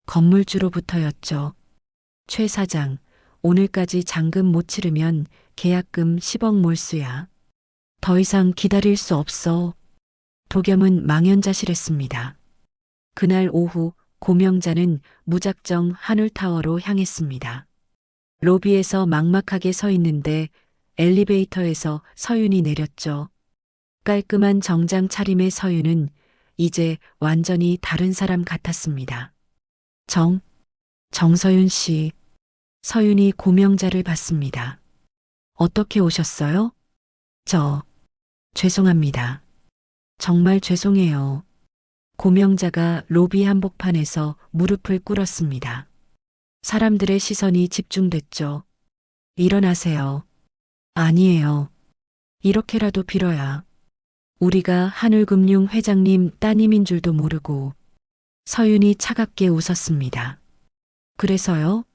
건물주로부터였죠. 최 사장, 오늘까지 잔금 못 치르면 계약금 10억 몰수야. 더 이상 기다릴 수 없어. 도겸은 망연자실했습니다. 그날 오후 고명자는 무작정 한울타워로 향했습니다. 로비에서 막막하게 서 있는데 엘리베이터에서 서윤이 내렸죠. 깔끔한 정장 차림의 서윤은 이제 완전히 다른 사람 같았습니다. 정서윤 씨. 서윤이 고명자를 봤습니다. 어떻게 오셨어요? 죄송합니다. 정말 죄송해요. 고명자가 로비 한복판에서 무릎을 꿇었습니다. 사람들의 시선이 집중됐죠. 일어나세요. 아니에요. 이렇게라도 빌어야. 우리가 한울금융 회장님 따님인 줄도 모르고. 서윤이 차갑게 웃었습니다. 그래서요?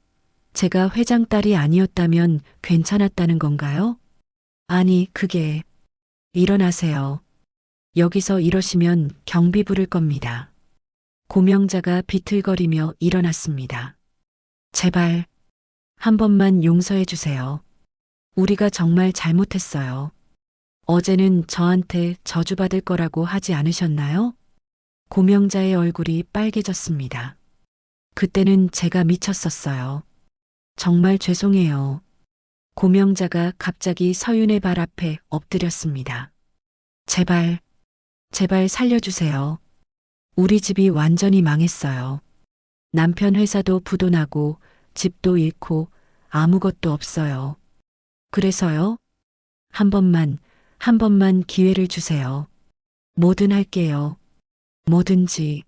제가 회장 딸이 아니었다면 괜찮았다는 건가요? 아니, 그게. 일어나세요. 여기서 이러시면 경비 부를 겁니다. 고명자가 비틀거리며 일어났습니다. 제발, 한 번만 용서해 주세요. 우리가 정말 잘못했어요. 어제는 저한테 저주받을 거라고 하지 않으셨나요? 고명자의 얼굴이 빨개졌습니다. 그때는 제가 미쳤었어요. 정말 죄송해요. 고명자가 갑자기 서윤의 발 앞에 엎드렸습니다. 제발 살려주세요. 우리 집이 완전히 망했어요. 남편 회사도 부도나고 집도 잃고 아무것도 없어요. 그래서요? 한 번만 기회를 주세요. 뭐든 할게요. 뭐든지.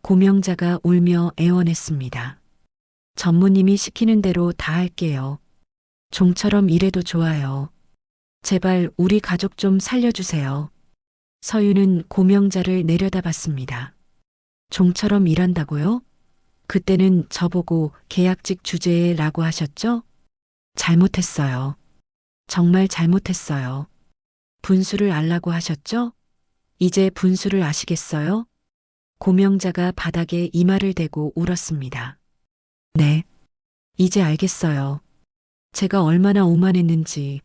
고명자가 울며 애원했습니다. 전무님이 시키는 대로 다 할게요. 종처럼 일해도 좋아요. 제발 우리 가족 좀 살려주세요. 서유는 고명자를 내려다봤습니다. 종처럼 일한다고요? 그때는 저보고 계약직 주제라고 하셨죠? 잘못했어요. 정말 잘못했어요. 분수를 알라고 하셨죠? 이제 분수를 아시겠어요? 고명자가 바닥에 이마를 대고 울었습니다. 네. 이제 알겠어요. 제가 얼마나 오만했는지.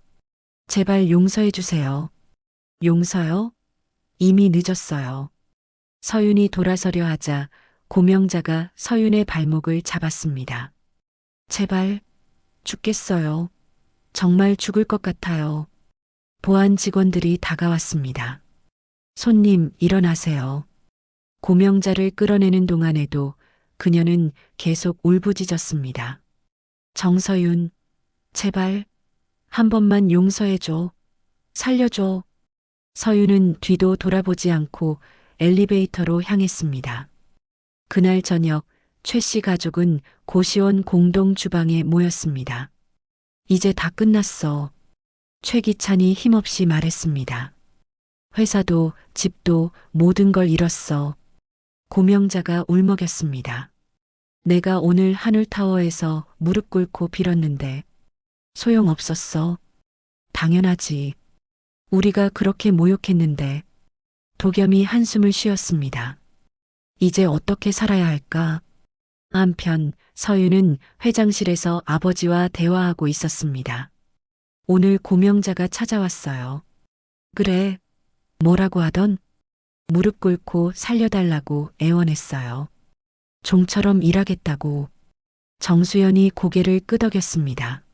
제발 용서해 주세요. 용서요? 이미 늦었어요. 서윤이 돌아서려 하자 고명자가 서윤의 발목을 잡았습니다. 제발, 죽겠어요. 정말 죽을 것 같아요. 보안 직원들이 다가왔습니다. 손님, 일어나세요. 고명자를 끌어내는 동안에도 그녀는 계속 울부짖었습니다. 정서윤, 제발, 한 번만 용서해줘. 살려줘. 서윤은 뒤도 돌아보지 않고 엘리베이터로 향했습니다. 그날 저녁 최 씨 가족은 고시원 공동 주방에 모였습니다. 이제 다 끝났어. 최기찬이 힘없이 말했습니다. 회사도 집도 모든 걸 잃었어. 고명자가 울먹였습니다. 내가 오늘 하늘타워에서 무릎 꿇고 빌었는데 소용없었어. 당연하지. 우리가 그렇게 모욕했는데. 도겸이 한숨을 쉬었습니다. 이제 어떻게 살아야 할까? 한편 서윤은 회장실에서 아버지와 대화하고 있었습니다. 오늘 고명자가 찾아왔어요. 그래. 뭐라고 하던? 무릎 꿇고 살려달라고 애원했어요. 종처럼 일하겠다고. 정수연이 고개를 끄덕였습니다.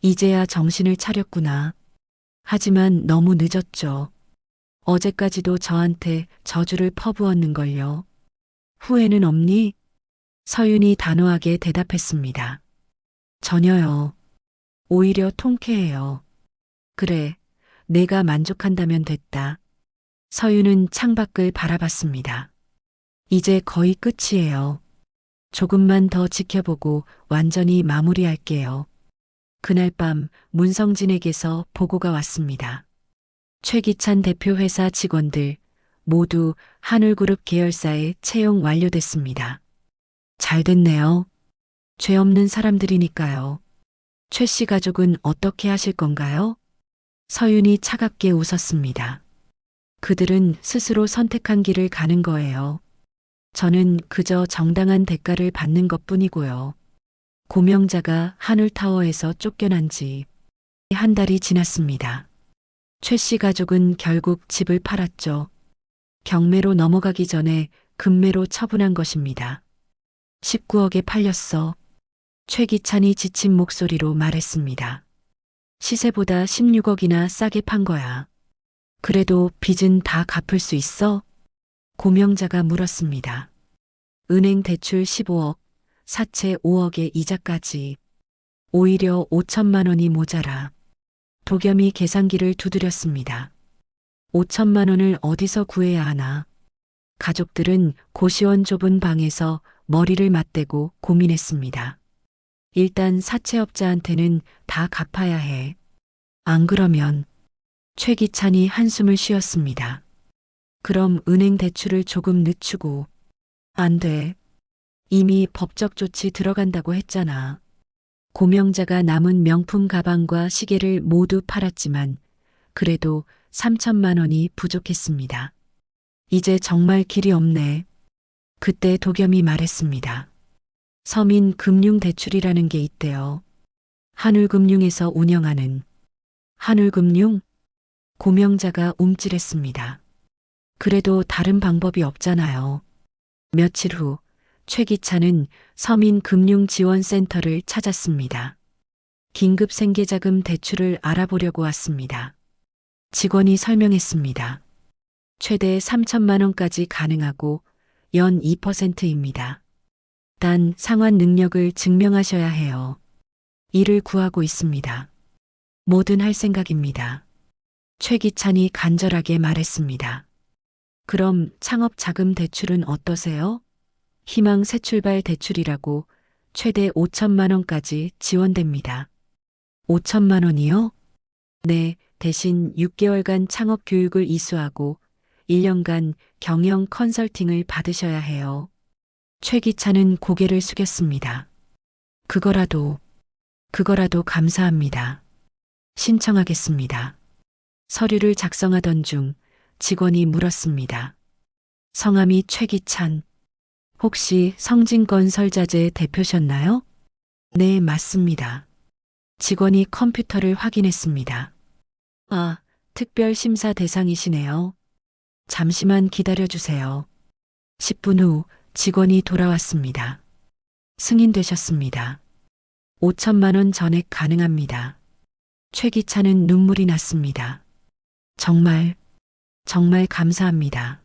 이제야 정신을 차렸구나. 하지만 너무 늦었죠. 어제까지도 저한테 저주를 퍼부었는걸요. 후회는 없니? 서윤이 단호하게 대답했습니다. 전혀요. 오히려 통쾌해요. 그래, 내가 만족한다면 됐다. 서윤은 창밖을 바라봤습니다. 이제 거의 끝이에요. 조금만 더 지켜보고 완전히 마무리할게요. 그날 밤 문성진에게서 보고가 왔습니다. 최기찬 대표 회사 직원들 모두 하늘그룹 계열사에 채용 완료됐습니다. 잘 됐네요. 죄 없는 사람들이니까요. 최 씨 가족은 어떻게 하실 건가요? 서윤이 차갑게 웃었습니다. 그들은 스스로 선택한 길을 가는 거예요. 저는 그저 정당한 대가를 받는 것뿐이고요. 고명자가 하늘타워에서 쫓겨난 지 한 달이 지났습니다. 최 씨 가족은 결국 집을 팔았죠. 경매로 넘어가기 전에 금매로 처분한 것입니다. 19억에 팔렸어. 최기찬이 지친 목소리로 말했습니다. 시세보다 16억이나 싸게 판 거야. 그래도 빚은 다 갚을 수 있어? 고명자가 물었습니다. 은행 대출 15억, 사채 5억에 이자까지. 오히려 5천만 원이 모자라. 도겸이 계산기를 두드렸습니다. 5천만 원을 어디서 구해야 하나? 가족들은 고시원 좁은 방에서 머리를 맞대고 고민했습니다. 일단 사채업자한테는 다 갚아야 해. 안 그러면 최기찬이 한숨을 쉬었습니다. 그럼 은행 대출을 조금 늦추고. 안 돼. 이미 법적 조치 들어간다고 했잖아. 고명자가 남은 명품 가방과 시계를 모두 팔았지만 그래도 3천만 원이 부족했습니다. 이제 정말 길이 없네. 그때 도겸이 말했습니다. 서민금융대출이라는 게 있대요. 하늘금융에서 운영하는. 하늘금융? 고명자가 움찔했습니다. 그래도 다른 방법이 없잖아요. 며칠 후 최기찬은 서민금융지원센터를 찾았습니다. 긴급 생계자금 대출을 알아보려고 왔습니다. 직원이 설명했습니다. 최대 3천만 원까지 가능하고 연 2%입니다. 단 상환 능력을 증명하셔야 해요. 일을 구하고 있습니다. 뭐든 할 생각입니다. 최기찬이 간절하게 말했습니다. 그럼 창업 자금 대출은 어떠세요? 희망 새출발 대출이라고 최대 5천만 원까지 지원됩니다. 5천만 원이요? 네, 대신 6개월간 창업 교육을 이수하고 1년간 경영 컨설팅을 받으셔야 해요. 최 기차는 고개를 숙였습니다. 그거라도 감사합니다. 신청하겠습니다. 서류를 작성하던 중 직원이 물었습니다. 성함이 최기찬. 혹시 성진건설자재 대표셨나요? 네, 맞습니다. 직원이 컴퓨터를 확인했습니다. 아, 특별심사 대상이시네요. 잠시만 기다려주세요. 10분 후 직원이 돌아왔습니다. 승인되셨습니다. 5천만 원 전액 가능합니다. 최기찬은 눈물이 났습니다. 정말 감사합니다.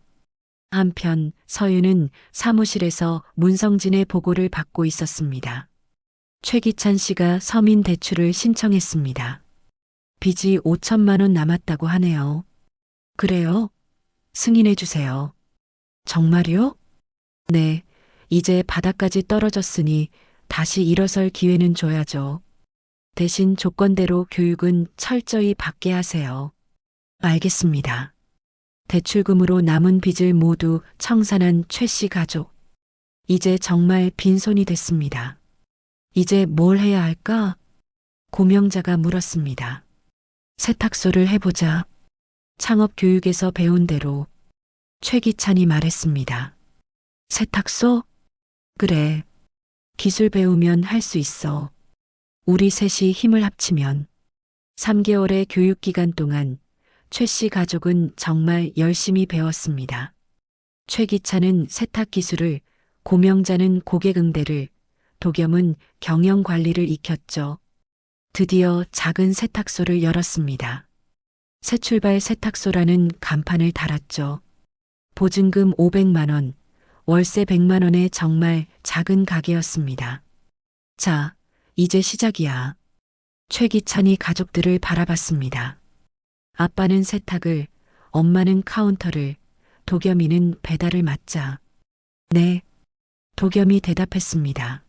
한편 서윤은 사무실에서 문성진의 보고를 받고 있었습니다. 최기찬 씨가 서민 대출을 신청했습니다. 빚이 5천만 원 남았다고 하네요. 그래요? 승인해 주세요. 정말요? 네, 이제 바닥까지 떨어졌으니 다시 일어설 기회는 줘야죠. 대신 조건대로 교육은 철저히 받게 하세요. 알겠습니다. 대출금으로 남은 빚을 모두 청산한 최 씨 가족. 이제 정말 빈손이 됐습니다. 이제 뭘 해야 할까? 고명자가 물었습니다. 세탁소를 해보자. 창업 교육에서 배운 대로 최기찬이 말했습니다. 세탁소? 그래. 기술 배우면 할 수 있어. 우리 셋이 힘을 합치면 3개월의 교육 기간 동안 최 씨 가족은 정말 열심히 배웠습니다. 최기찬은 세탁 기술을, 고명자는 고객 응대를, 도겸은 경영 관리를 익혔죠. 드디어 작은 세탁소를 열었습니다. 새 출발 세탁소라는 간판을 달았죠. 보증금 500만 원, 월세 100만 원의 정말 작은 가게였습니다. 자, 이제 시작이야. 최기찬이 가족들을 바라봤습니다. 아빠는 세탁을, 엄마는 카운터를, 도겸이는 배달을 맡자. 네, 도겸이 대답했습니다.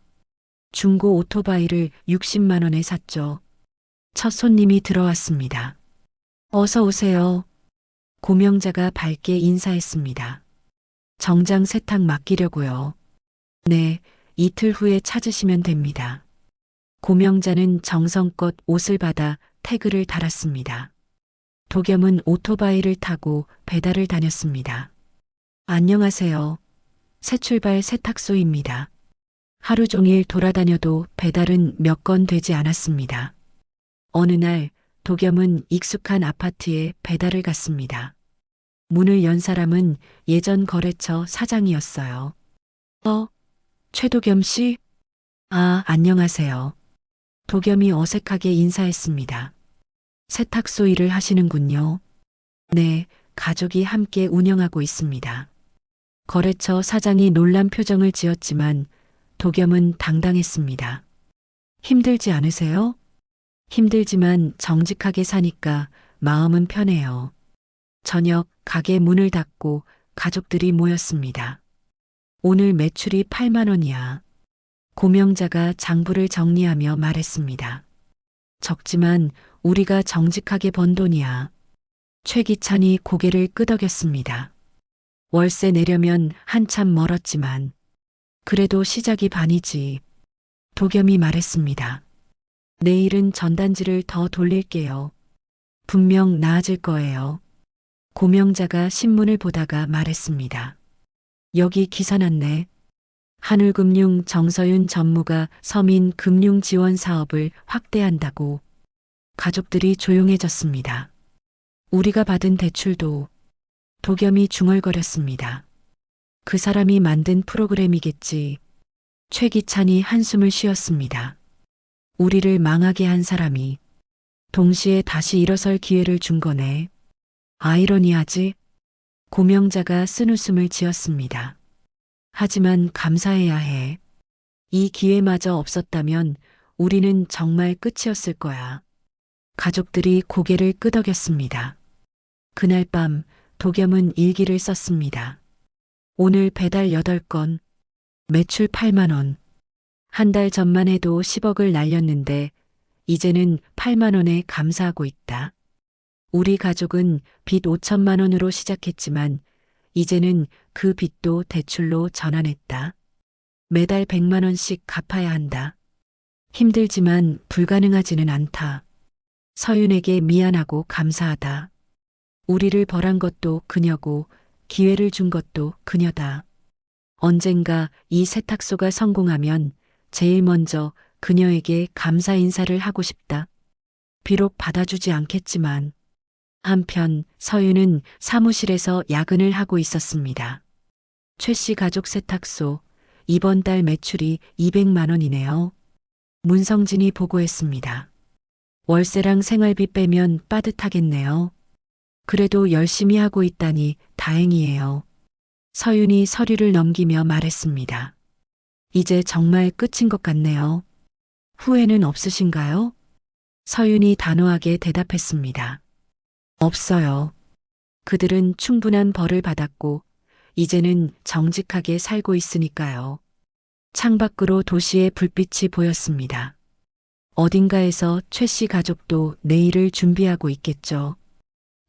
중고 오토바이를 60만 원에 샀죠. 첫 손님이 들어왔습니다. 어서 오세요. 고명자가 밝게 인사했습니다. 정장 세탁 맡기려고요. 네, 이틀 후에 찾으시면 됩니다. 고명자는 정성껏 옷을 받아 태그를 달았습니다. 도겸은 오토바이를 타고 배달을 다녔습니다. 안녕하세요. 새 출발 세탁소입니다. 하루 종일 돌아다녀도 배달은 몇 건 되지 않았습니다. 어느 날 도겸은 익숙한 아파트에 배달을 갔습니다. 문을 연 사람은 예전 거래처 사장이었어요. 최도겸 씨? 아, 안녕하세요. 도겸이 어색하게 인사했습니다. 세탁소 일을 하시는군요. 네, 가족이 함께 운영하고 있습니다. 거래처 사장이 놀란 표정을 지었지만 도겸은 당당했습니다. 힘들지 않으세요? 힘들지만 정직하게 사니까 마음은 편해요. 저녁 가게 문을 닫고 가족들이 모였습니다. 오늘 매출이 8만 원이야. 고명자가 장부를 정리하며 말했습니다. 적지만 우리가 정직하게 번 돈이야. 최기찬이 고개를 끄덕였습니다. 월세 내려면 한참 멀었지만 그래도 시작이 반이지. 도겸이 말했습니다. 내일은 전단지를 더 돌릴게요. 분명 나아질 거예요. 고명자가 신문을 보다가 말했습니다. 여기 기사 났네. 한울금융 정서윤 전무가 서민 금융 지원 사업을 확대한다고. 가족들이 조용해졌습니다. 우리가 받은 대출도. 도겸이 중얼거렸습니다. 그 사람이 만든 프로그램이겠지. 최기찬이 한숨을 쉬었습니다. 우리를 망하게 한 사람이 동시에 다시 일어설 기회를 준 거네. 아이러니하지? 고명자가 쓴웃음을 지었습니다. 하지만 감사해야 해. 이 기회마저 없었다면 우리는 정말 끝이었을 거야. 가족들이 고개를 끄덕였습니다. 그날 밤 도겸은 일기를 썼습니다. 오늘 배달 8건, 매출 8만 원. 한 달 전만 해도 10억을 날렸는데 이제는 8만 원에 감사하고 있다. 우리 가족은 빚 5천만 원으로 시작했지만 이제는 그 빚도 대출로 전환했다. 매달 100만 원씩 갚아야 한다. 힘들지만 불가능하지는 않다. 서윤에게 미안하고 감사하다. 우리를 벌한 것도 그녀고 기회를 준 것도 그녀다. 언젠가 이 세탁소가 성공하면 제일 먼저 그녀에게 감사 인사를 하고 싶다. 비록 받아주지 않겠지만 한편 서윤은 사무실에서 야근을 하고 있었습니다. 최 씨 가족 세탁소 이번 달 매출이 200만 원이네요. 문성진이 보고했습니다. 월세랑 생활비 빼면 빠듯하겠네요. 그래도 열심히 하고 있다니 다행이에요. 서윤이 서류를 넘기며 말했습니다. 이제 정말 끝인 것 같네요. 후회는 없으신가요? 서윤이 단호하게 대답했습니다. 없어요. 그들은 충분한 벌을 받았고 이제는 정직하게 살고 있으니까요. 창밖으로 도시의 불빛이 보였습니다. 어딘가에서 최 씨 가족도 내일을 준비하고 있겠죠.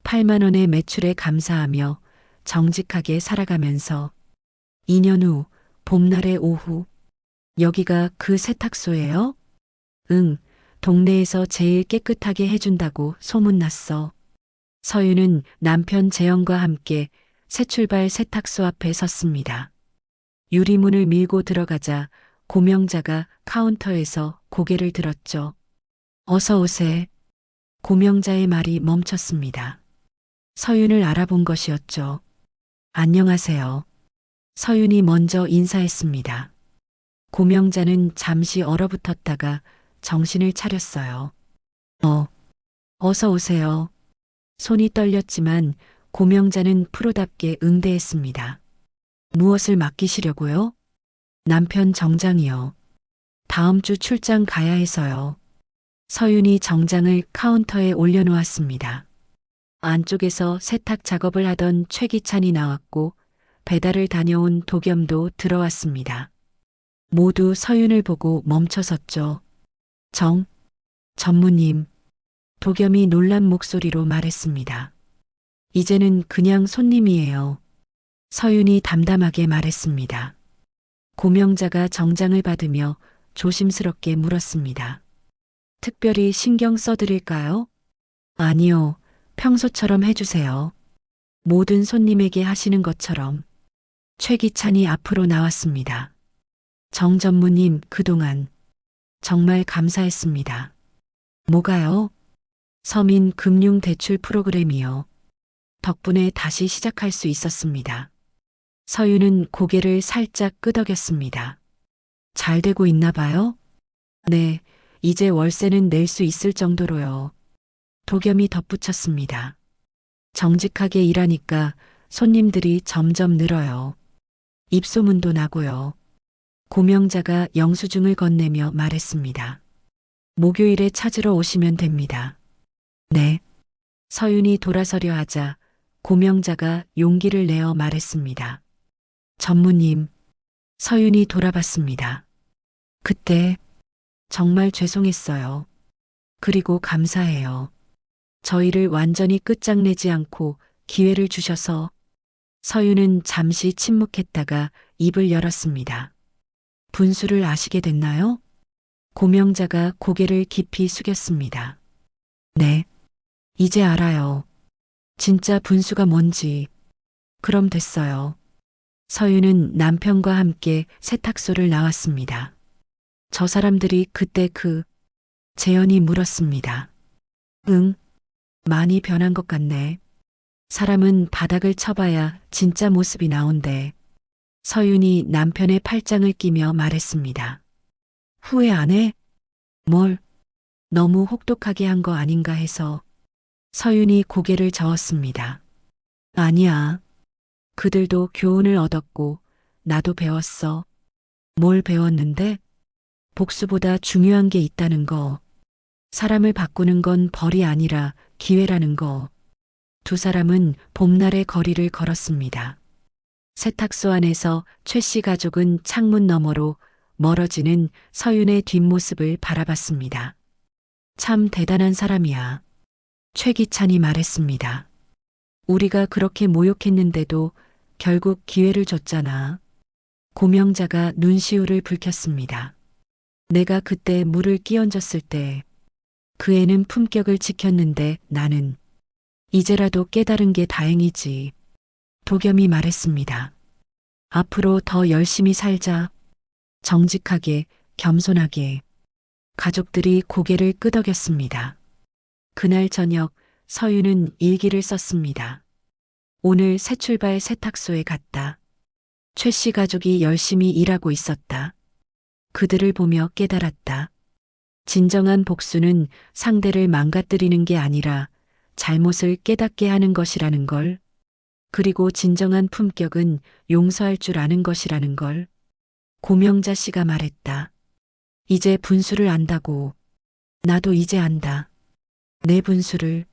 8만 원의 매출에 감사하며 정직하게 살아가면서 2년 후 봄날의 오후 여기가 그 세탁소예요? 응, 동네에서 제일 깨끗하게 해준다고 소문났어. 서윤은 남편 재영과 함께 새출발 세탁소 앞에 섰습니다. 유리문을 밀고 들어가자 고명자가 카운터에서 고개를 들었죠. 어서 오세. 고명자의 말이 멈췄습니다. 서윤을 알아본 것이었죠. 안녕하세요. 서윤이 먼저 인사했습니다. 고명자는 잠시 얼어붙었다가 정신을 차렸어요. 어서 오세요. 손이 떨렸지만 고명자는 프로답게 응대했습니다. 무엇을 맡기시려고요? 남편 정장이요. 다음 주 출장 가야 해서요. 서윤이 정장을 카운터에 올려놓았습니다. 안쪽에서 세탁 작업을 하던 최기찬이 나왔고 배달을 다녀온 도겸도 들어왔습니다. 모두 서윤을 보고 멈춰섰죠. 전무님. 도겸이 놀란 목소리로 말했습니다. 이제는 그냥 손님이에요. 서윤이 담담하게 말했습니다. 고명자가 정장을 받으며 조심스럽게 물었습니다. 특별히 신경 써드릴까요? 아니요. 평소처럼 해주세요. 모든 손님에게 하시는 것처럼. 최기찬이 앞으로 나왔습니다. 정 전무님 그동안 정말 감사했습니다. 뭐가요? 서민 금융 대출 프로그램이요. 덕분에 다시 시작할 수 있었습니다. 서윤은 고개를 살짝 끄덕였습니다. 잘 되고 있나 봐요? 네, 이제 월세는 낼 수 있을 정도로요. 도겸이 덧붙였습니다. 정직하게 일하니까 손님들이 점점 늘어요. 입소문도 나고요. 고명자가 영수증을 건네며 말했습니다. 목요일에 찾으러 오시면 됩니다. 네. 서윤이 돌아서려 하자 고명자가 용기를 내어 말했습니다. 전무님. 서윤이 돌아봤습니다. 그때 정말 죄송했어요. 그리고 감사해요. 저희를 완전히 끝장내지 않고 기회를 주셔서. 서윤은 잠시 침묵했다가 입을 열었습니다. 분수를 아시게 됐나요? 고명자가 고개를 깊이 숙였습니다. 네. 이제 알아요. 진짜 분수가 뭔지. 그럼 됐어요. 서윤은 남편과 함께 세탁소를 나왔습니다. 저 사람들이 그때 재현이 물었습니다. 응, 많이 변한 것 같네. 사람은 바닥을 쳐봐야 진짜 모습이 나온대. 서윤이 남편의 팔짱을 끼며 말했습니다. 후회 안 해? 뭘? 너무 혹독하게 한 거 아닌가 해서. 서윤이 고개를 저었습니다. 아니야. 그들도 교훈을 얻었고 나도 배웠어. 뭘 배웠는데? 복수보다 중요한 게 있다는 거. 사람을 바꾸는 건 벌이 아니라 기회라는 거. 두 사람은 봄날의 거리를 걸었습니다. 세탁소 안에서 최 씨 가족은 창문 너머로 멀어지는 서윤의 뒷모습을 바라봤습니다. 참 대단한 사람이야. 최기찬이 말했습니다. 우리가 그렇게 모욕했는데도 결국 기회를 줬잖아. 고명자가 눈시울을 붉혔습니다. 내가 그때 물을 끼얹었을 때 그 애는 품격을 지켰는데 나는 이제라도 깨달은 게 다행이지. 도겸이 말했습니다. 앞으로 더 열심히 살자. 정직하게, 겸손하게. 가족들이 고개를 끄덕였습니다. 그날 저녁 서윤은 일기를 썼습니다. 오늘 새 출발 세탁소에 갔다. 최 씨 가족이 열심히 일하고 있었다. 그들을 보며 깨달았다. 진정한 복수는 상대를 망가뜨리는 게 아니라 잘못을 깨닫게 하는 것이라는 걸. 그리고 진정한 품격은 용서할 줄 아는 것이라는 걸. 고명자 씨가 말했다. 이제 분수를 안다고. 나도 이제 안다. 내 분수를.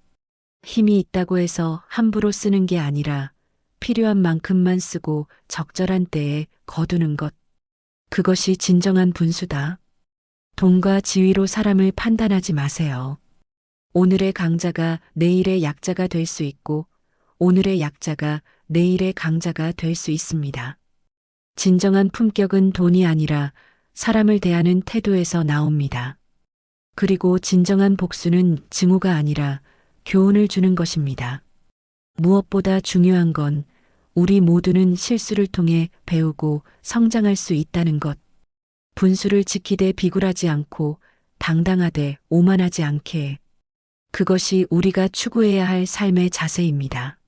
힘이 있다고 해서 함부로 쓰는 게 아니라 필요한 만큼만 쓰고 적절한 때에 거두는 것. 그것이 진정한 분수다. 돈과 지위로 사람을 판단하지 마세요. 오늘의 강자가 내일의 약자가 될 수 있고 오늘의 약자가 내일의 강자가 될 수 있습니다. 진정한 품격은 돈이 아니라 사람을 대하는 태도에서 나옵니다. 그리고 진정한 복수는 증오가 아니라 교훈을 주는 것입니다. 무엇보다 중요한 건 우리 모두는 실수를 통해 배우고 성장할 수 있다는 것. 분수를 지키되 비굴하지 않고 당당하되 오만하지 않게. 그것이 우리가 추구해야 할 삶의 자세입니다.